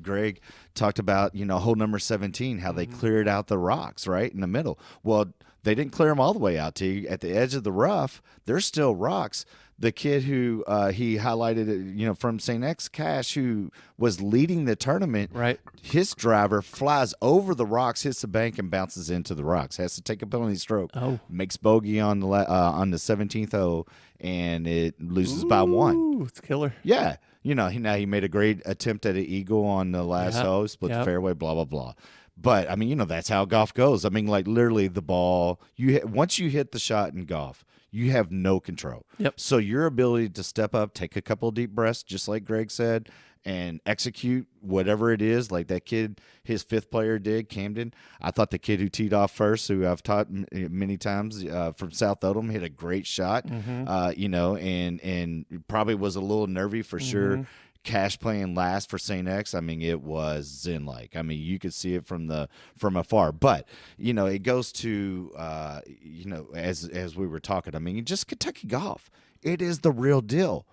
Greg talked about hole number 17, how they cleared out the rocks right in the middle. Well, they didn't clear them all the way out to you. At the edge of the rough, there's still rocks. the kid who he highlighted, from St. X Cash, who was leading the tournament. Right. His driver flies over the rocks, hits the bank, and bounces into the rocks. Has to take a penalty stroke. Oh. Makes bogey on the 17th hole, and it loses by 1. Ooh, it's killer. Yeah. He made a great attempt at an eagle on the last hole, split the fairway, blah, blah, blah. But, I mean, that's how golf goes. I mean, like, literally the ball, once you hit the shot in golf, you have no control. Yep. So your ability to step up, take a couple of deep breaths, just like Greg said, and execute whatever it is, like that kid, his fifth player did, Camden. I thought the kid who teed off first, who I've taught many times from South Odom, hit a great shot, and probably was a little nervy for sure. Cash playing last for St. X, I mean, it was zen-like. I mean, you could see it from afar. But, it goes to, as we were talking, I mean, just Kentucky golf. It is the real deal.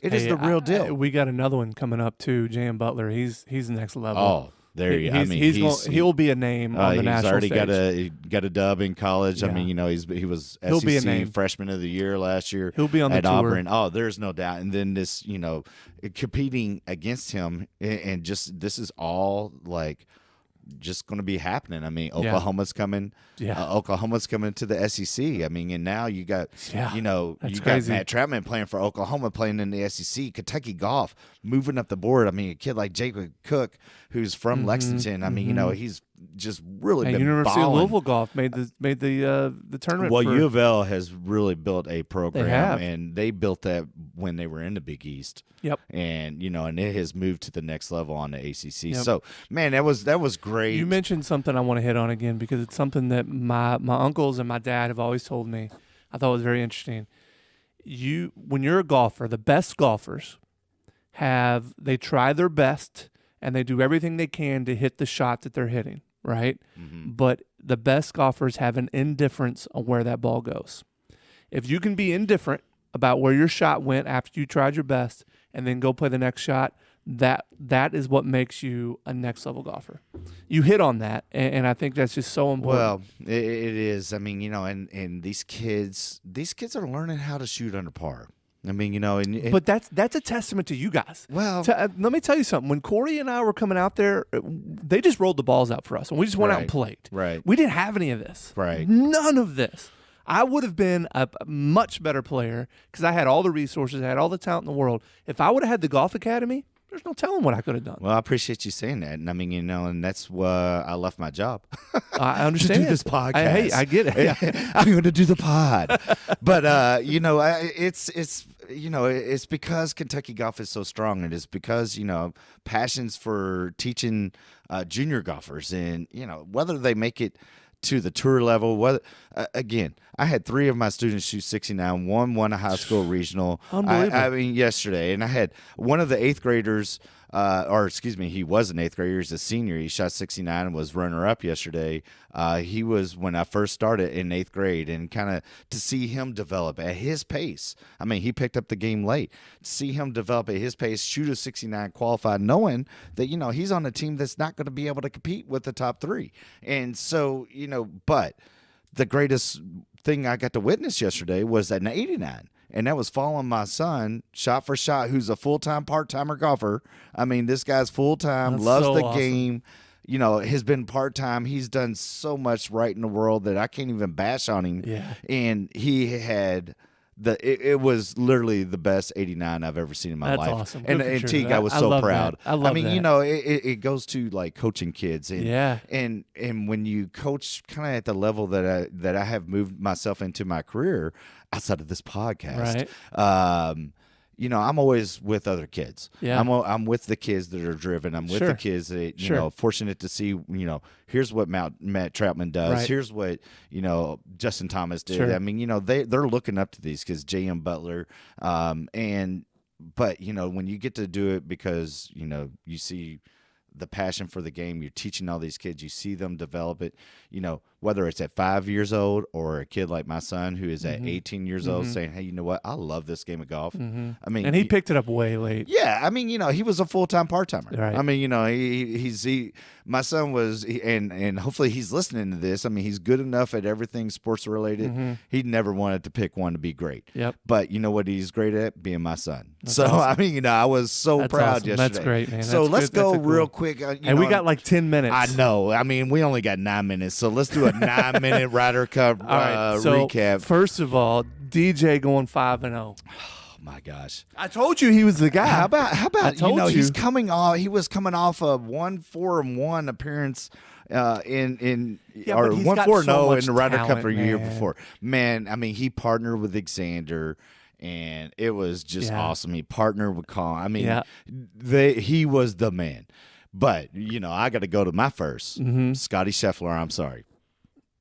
It is the real deal. We got another one coming up, too, J.M. Butler. He's the next level. Oh, there you go. He'll be a name on the national stage. He's already got a dub in college. Yeah. I mean, he was He'll be a SEC name. Freshman of the Year last year. He'll be on the at tour. Auburn. Oh, there's no doubt. And then this, competing against him, and just this is all like just going to be happening. I mean, Oklahoma's coming. Yeah. Oklahoma's coming to the SEC. I mean, and now you got, you got Matt Troutman playing for Oklahoma, playing in the SEC. Kentucky golf moving up the board. I mean, a kid like Jacob Cook, who's from Lexington. I mean, he's just really been University balling. of Louisville golf made the tournament. Well, U of L has really built a program, They have. and they built that when they were in the Big East. Yep. And and it has moved to the next level on the ACC. Yep. So, man, that was great. You mentioned something I want to hit on again because it's something that my uncles and my dad have always told me. I thought was very interesting. When you're a golfer, the best golfers they try their best and they do everything they can to hit the shot that they're hitting, right? Mm-hmm. But the best golfers have an indifference on where that ball goes. If you can be indifferent about where your shot went after you tried your best and then go play the next shot, that is what makes you a next level golfer. You hit on that, and I think that's just so important. Well, it is. I mean, and these kids are learning how to shoot under par. I mean, but that's a testament to you guys. Well, let me tell you something. When Corey and I were coming out there, they just rolled the balls out for us, and we just went out and played. Right. We didn't have any of this. Right. None of this. I would have been a much better player because I had all the resources, I had all the talent in the world. If I would have had the golf academy, there's no telling what I could have done. Well, I appreciate you saying that. And I mean, and that's why I left my job. I understand. To do this podcast. I get it. Yeah. I'm going to do the pod. But, it's because Kentucky golf is so strong. It is because, passions for teaching junior golfers and, whether they make it to the tour level. Whether again, I had 3 of my students shoot 69. One won a high school regional. Unbelievable. I mean, yesterday, and I had one of the 8th graders. He was an 8th grader. He's a senior. He shot 69 and was runner-up yesterday. He was, when I first started, in 8th grade, and kind of to see him develop at his pace. I mean, he picked up the game late. To see him develop at his pace, shoot a 69, qualified, knowing that, he's on a team that's not going to be able to compete with the top 3. And so, but the greatest thing I got to witness yesterday was an 89. And that was following my son shot for shot, who's a full-time, part-timer golfer. I mean, this guy's full-time, That's loves so the awesome. game, has been part-time. He's done so much right in the world that I can't even bash on him. Yeah. And he had it was literally the best 89 I've ever seen in my That's life. awesome. And Good for Teague, sure. I was I so love proud. that. I love that. It goes to like coaching kids. And, Yeah. And when you coach kind of at the level that I have moved myself into my career outside of this podcast, Right. I'm always with other kids. Yeah. I'm with the kids that are driven. I'm with Sure. the kids that, Sure. fortunate to see, here's what Matt Troutman does. Right. Here's what, Justin Thomas did. Sure. I mean, they're looking up to these kids, J.M. Butler. But, when you get to do it because, you see the passion for the game, you're teaching all these kids, you see them develop it, whether it's at 5 years old or a kid like my son who is at 18 years old saying, hey, you know what? I love this game of golf. I mean, And he picked it up way late. Yeah. I mean, he was a full-time part-timer. Right. I mean, my son was, and hopefully he's listening to this. I mean, he's good enough at everything sports related. Mm-hmm. He never wanted to pick one to be great. Yep. But you know what he's great at? Being my son. That's so awesome. I mean, I was so That's proud awesome. yesterday. That's great, man. So That's let's good. go real quick. And we got like 10 minutes. I know. I mean, we only got 9 minutes, so let's do a 9-minute Ryder Cup All right, so recap. First of all, DJ going 5-0. My gosh! I told you he was the guy. How about you. he's coming off? He was coming off a 1-4-1 appearance or 1-4-0 in the Ryder Cup the year before. Man, I mean, he partnered with Xander, and it was just awesome. He partnered with Colin. I mean, he was the man. But I got to go to my first, Scotty Scheffler. I'm sorry.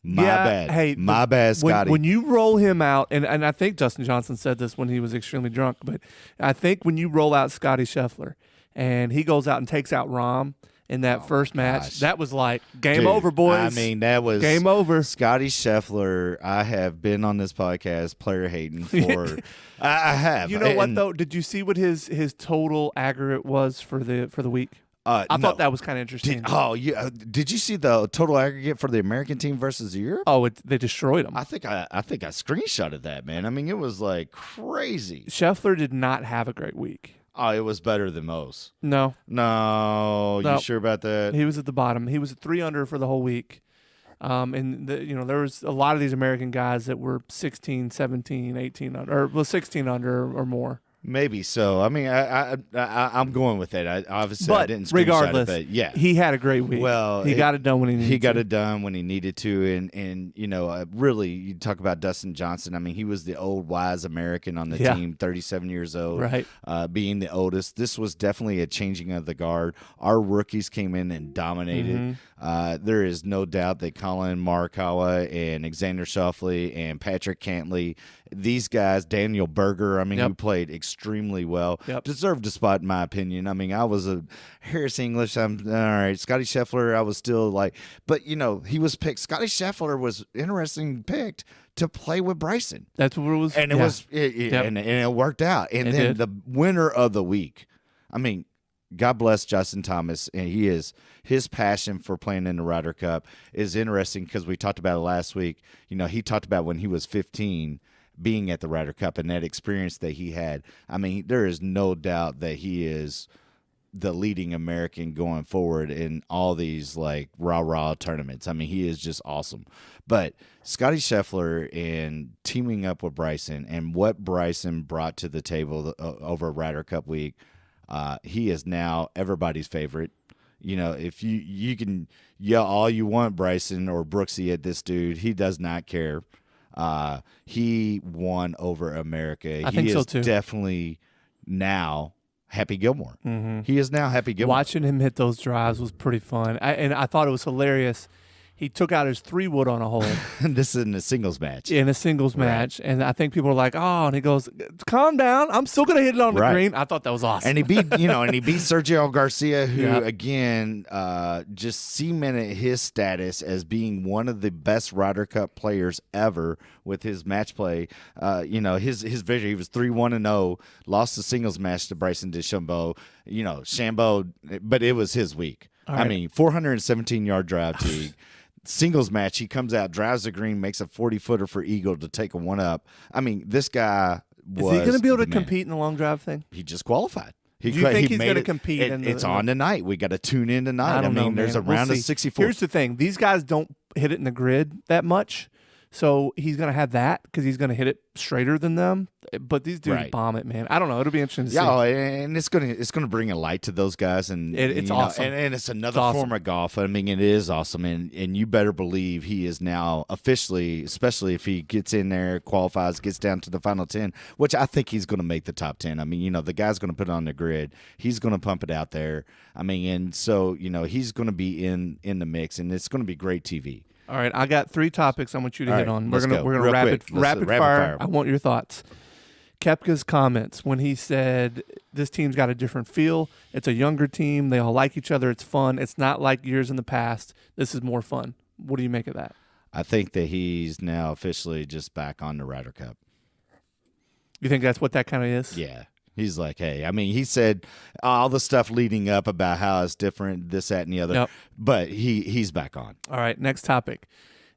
My bad. Hey, my bad, Scotty. When you roll him out, and I think Dustin Johnson said this when he was extremely drunk, but I think when you roll out Scotty Scheffler and he goes out and takes out Rahm in that first match, that was like game over, boys. I mean, that was game over. Scotty Scheffler, I have been on this podcast player hating for. I have. You know what though? Did you see what his total aggregate was for the week? I thought that was kind of interesting. Did you see the total aggregate for the American team versus Europe? Oh, they destroyed them. I think I screenshotted that, man. I mean, it was like crazy. Scheffler did not have a great week. Oh, it was better than most. No. You sure about that? He was at the bottom. He was at 3 under for the whole week. And there was a lot of these American guys that were 16, 17, 18 under, or 16 under or more. Maybe so. I mean, I'm going with that. I didn't screenshot regardless, it, but yeah, he had a great week. Well, he got it done when he needed to. He got it done when he needed to, and really, you talk about Dustin Johnson. I mean, he was the old wise American on the team, 37 years old, right? Being the oldest. This was definitely a changing of the guard. Our rookies came in and dominated. There is no doubt that Colin Morikawa and Xander Schauffele and Patrick Cantley, these guys, Daniel Berger, I mean, who played extremely well, deserved a spot in my opinion. I mean, I was a Harris English. I'm all right. Scotty Scheffler, I was still like, but he was picked. Scotty Scheffler was interesting picked to play with Bryson. That's what it was, and it was, and it worked out. And then the winner of the week, I mean, God bless Justin Thomas, and his passion for playing in the Ryder Cup is interesting because we talked about it last week. He talked about when he was 15 being at the Ryder Cup and that experience that he had. I mean, there is no doubt that he is the leading American going forward in all these like rah-rah tournaments. I mean, he is just awesome. But Scotty Scheffler and teaming up with Bryson and what Bryson brought to the table over Ryder Cup week, he is now everybody's favorite. If you can yell all you want, Bryson or Brooksy, at this dude, he does not care. He won over America. I think so too. Definitely now Happy Gilmore. He is now Happy Gilmore. Watching him hit those drives was pretty fun. I thought it was hilarious. He took out his 3-wood on a hole. This is in a singles match. In a singles match. And I think people are like, oh, and he goes, calm down. I'm still going to hit it on the green. I thought that was awesome. And he beat, Sergio Garcia, who, again, just cemented his status as being one of the best Ryder Cup players ever with his match play. His vision, he was 3-1-0, lost the singles match to Bryson DeChambeau. Chambeau, but it was his week. Right. I mean, 417-yard drive Teague. Singles match, he comes out, drives the green, makes a 40-footer for eagle to take a 1-up. I mean, this guy was. Is he going to be able to compete in the long drive thing? He just qualified. Do you think he's going to compete? It's on tonight. We got to tune in tonight. I mean, there's a round of 64. Here's the thing: these guys don't hit it in the grid that much, so he's going to have that because he's going to hit it straighter than them. But these dudes bomb it, man. I don't know. It'll be interesting to see. Yeah, and it's gonna bring a light to those guys, and it's awesome. And it's another form of golf. I mean, it is awesome, and you better believe he is now officially, especially if he gets in there, qualifies, gets down to the final 10, which I think he's going to make the top 10. I mean, the guy's going to put it on the grid. He's going to pump it out there. I mean, and so he's going to be in the mix, and it's going to be great TV. All right, I got 3 topics I want you to hit on. We're gonna rapid fire. fire. I want your thoughts. Koepka's comments when he said this team's got a different feel. It's a younger team. They all like each other. It's fun. It's not like years in the past. This is more fun. What do you make of that? I think that he's now officially just back on the Ryder Cup. You think that's what that kind of is? Yeah. He's like, hey, I mean, he said all the stuff leading up about how it's different, this, that, and the other. Yep. But he's back on. All right, next topic.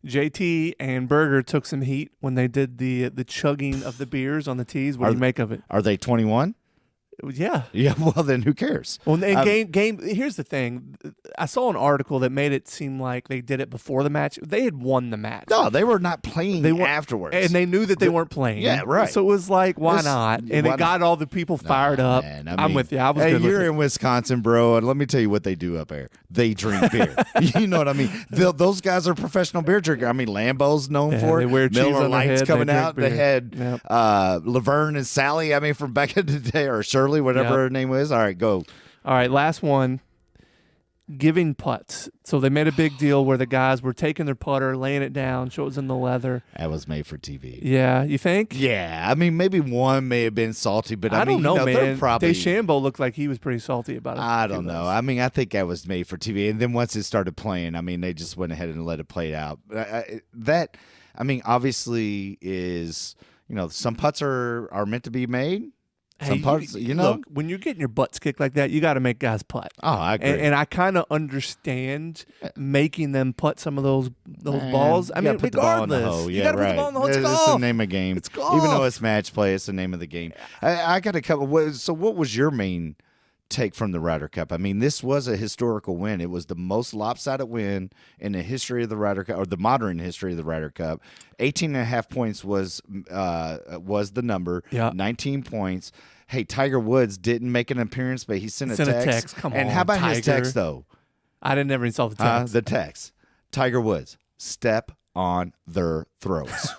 JT and Berger took some heat when they did the chugging of the beers on the tees. What do you make of it? Are they 21? Yeah. Yeah, well, then who cares? Well, and game. Here's the thing. I saw an article that made it seem like they did it before the match. They had won the match. No, they were not playing afterwards. And they knew that they weren't playing. Yeah, right. So it was like, why not? And it got all the people fired up. Man, I'm with you. I was good you're with in Wisconsin, bro, and let me tell you what they do up there. They drink beer. You know what I mean? Those guys are professional beer drinkers. I mean, Lambeau's known for it. They wear cheese Miller on Lite's their head, coming they out. drink They beer. had Laverne and Sally, I mean, from back in the day, or Shirley, whatever her name was. All right, go. All right, last one. Giving putts. So they made a big deal where the guys were taking their putter, laying it down, so it was in the leather. That was made for TV. Yeah, you think? Yeah, I mean, maybe one may have been salty, but I mean, don't know, man. Probably DeChambeau looked like he was pretty salty about it. I don't know. I mean, I think that was made for TV, and then once it started playing, I mean, they just went ahead and let it play out. That, I mean, obviously is, some putts are meant to be made. Some parts, look, when you're getting your butts kicked like that, you got to make guys putt. Oh, I agree. And I kind of understand making them putt some of those balls. I mean, put the ball in the regardless, hole. you Yeah, got to right. put the ball in the hole. It's golf. It's the name of the game. It's golf. Even though it's match play, it's the name of the game. I got a couple. So, what was your main take from the Ryder Cup? I mean, this was a historical win. It was the most lopsided win in the history of the Ryder Cup, or the modern history of the Ryder Cup. 18.5 points was the number. Yeah. 19 points. Hey, Tiger Woods didn't make an appearance, but he sent a text. Come and on, how about Tiger. his text, though? I never even saw the text. The text. Tiger Woods, step on their throats.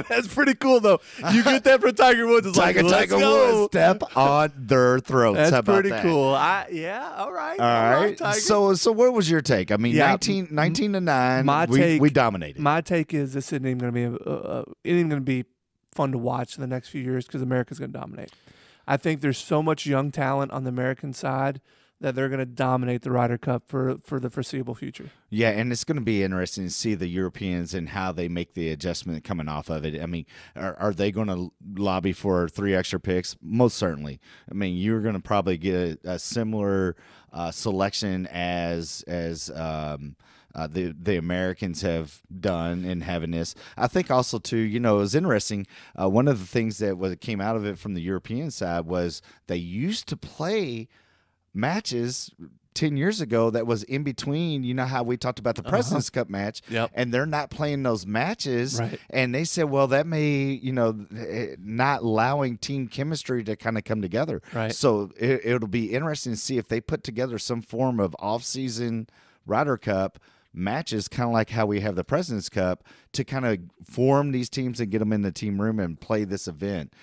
That's pretty cool, though. You get that from Tiger Woods. It's Tiger Woods, step on their throats. That's how about pretty that? cool. All right. All right. Tiger. So what was your take? I mean, 19 to 9, we dominated. My take is this isn't even going to be fun to watch in the next few years because America's going to dominate. I think there's so much young talent on the American side that they're going to dominate the Ryder Cup for the foreseeable future. Yeah, and it's going to be interesting to see the Europeans and how they make the adjustment coming off of it. I mean, are they going to lobby for 3 extra picks? Most certainly. I mean, you're going to probably get a similar selection as the Americans have done in having this. I think also, too, it was interesting. One of the things that came out of it from the European side was they used to play matches 10 years ago that was in between. You know how we talked about the President's Cup match, and they're not playing those matches. Right. And they said, well, that may, not allowing team chemistry to kind of come together. Right. So it'll be interesting to see if they put together some form of off-season Ryder Cup matches, kind of like how we have the President's Cup, to kind of form these teams and get them in the team room and play this event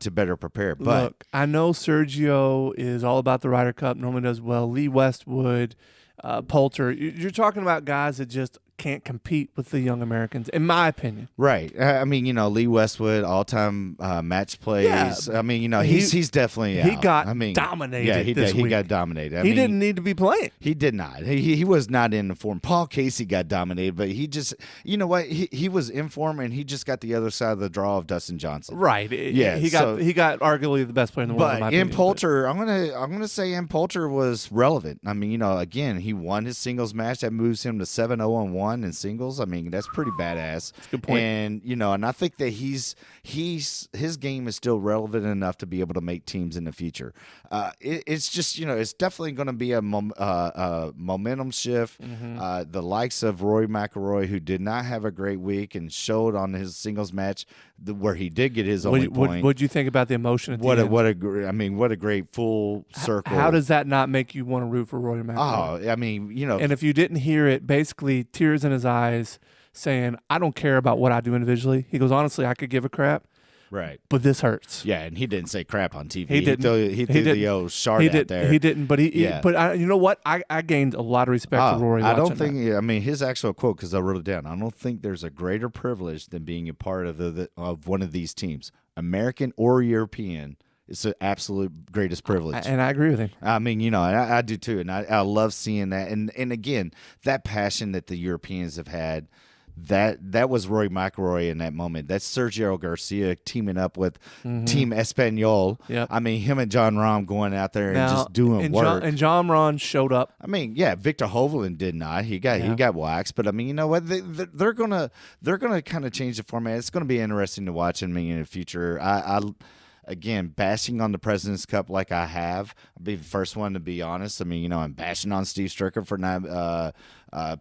to better prepare. But look, I know Sergio is all about the Ryder Cup, normally does well. Lee Westwood, Poulter. You're talking about guys that just can't compete with the young Americans, in my opinion. Right. I mean, Lee Westwood, all-time match plays. Yeah. I mean, he's definitely out. He got dominated. Yeah, he got dominated. He didn't need to be playing. He did not. He was not in the form. Paul Casey got dominated, but he just, you know what? He was in form, and he just got the other side of the draw of Dustin Johnson. Right. Yeah. He got arguably the best player in the world. But in Poulter, I'm gonna say in Poulter was relevant. I mean, again, he won his singles match that moves him to 7-0-1 in singles. I mean, that's pretty badass. That's a good point. And and I think that his game is still relevant enough to be able to make teams in the future. It's just it's definitely going to be a momentum shift. Mm-hmm. The likes of Rory McIlroy, who did not have a great week and showed on his singles match where he did get his only point. What'd you think about the emotion at the end? What a great full circle. How does that not make you want to root for Rory McIlroy? Oh, I mean, And if you didn't hear it, basically tears in his eyes, saying, "I don't care about what I do individually." He goes, "Honestly, I could give a crap." Right. But this hurts. Yeah, and he didn't say crap on TV. He didn't. He threw the old shard out there. He didn't, but you know what? I gained a lot of respect for Rory. I don't think. I mean, his actual quote, because I wrote it down. I don't think there's a greater privilege than being a part of one of these teams, American or European. It's the absolute greatest privilege. And I agree with him. I mean, I do too, and I love seeing that. And again, that passion that the Europeans have had. that was Rory McIlroy in that moment. That's Sergio Garcia teaming up with Team Espanol. Yep. I mean, him and John Rahm going out there and just doing work. And John Rahm showed up. I mean, yeah, Victor Hovland did not. He got waxed, but I mean, you know what? They're gonna kind of change the format. It's gonna be interesting to watch in the future. Again, bashing on the President's Cup like I have. I'll be the first one to be honest. I mean, you know, I'm bashing on Steve Stricker for not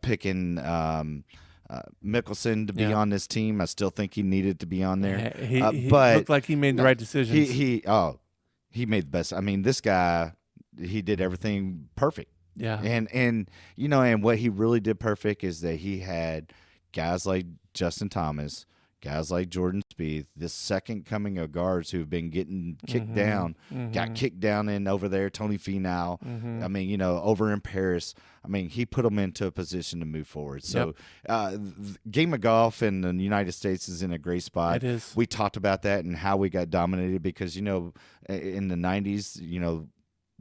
picking Mickelson to be on this team. I still think he needed to be on there. He but looked like he made the right decisions. He made the best. I mean, this guy, he did everything perfect. Yeah. And you know, and what he really did perfect is that he had guys like Justin Thomas, guys like Jordan Spieth, this second coming of guards who've been getting kicked down, got kicked down in over there, Tony Finau. I mean, you know, over in Paris. I mean, he put them into a position to move forward. So the game of golf in the United States is in a great spot. It is. We talked about that and how we got dominated because, you know, in the 90s, you know,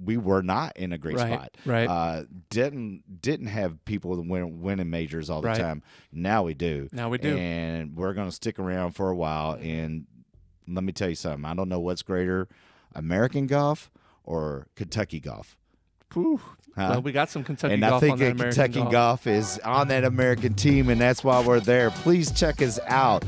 we were not in a great spot. Right. Didn't have people winning majors all the time. Now we do. And we're going to stick around for a while. And let me tell you something. I don't know what's greater, American golf or Kentucky golf. Huh? Well, we got some Kentucky and golf I think on that American Kentucky golf is on that American team, and that's why we're there. Please check us out.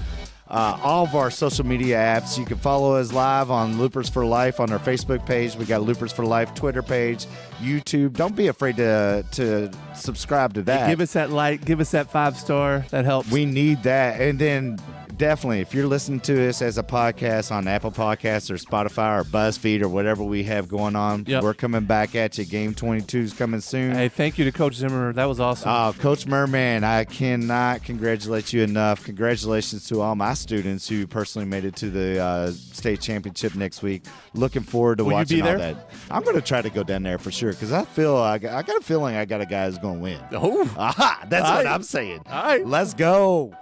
All of our social media apps. You can follow us live on Loopers for Life on our Facebook page. We got Loopers for Life Twitter page, YouTube. Don't be afraid to subscribe to that. Give us that like. Give us that 5-star. That helps. We need that. And then definitely, if you're listening to us as a podcast on Apple Podcasts or Spotify or BuzzFeed or whatever we have going on, we're coming back at you. Game 22 is coming soon. Hey, thank you to Coach Zimmer. That was awesome. Coach Merman, I cannot congratulate you enough. Congratulations to all my students who personally made it to the state championship next week. Looking forward to watching all that. I'm going to try to go down there for sure because I got a feeling I got a guy who's going to win. Oh, Aha, that's what I'm saying. All right. Let's go.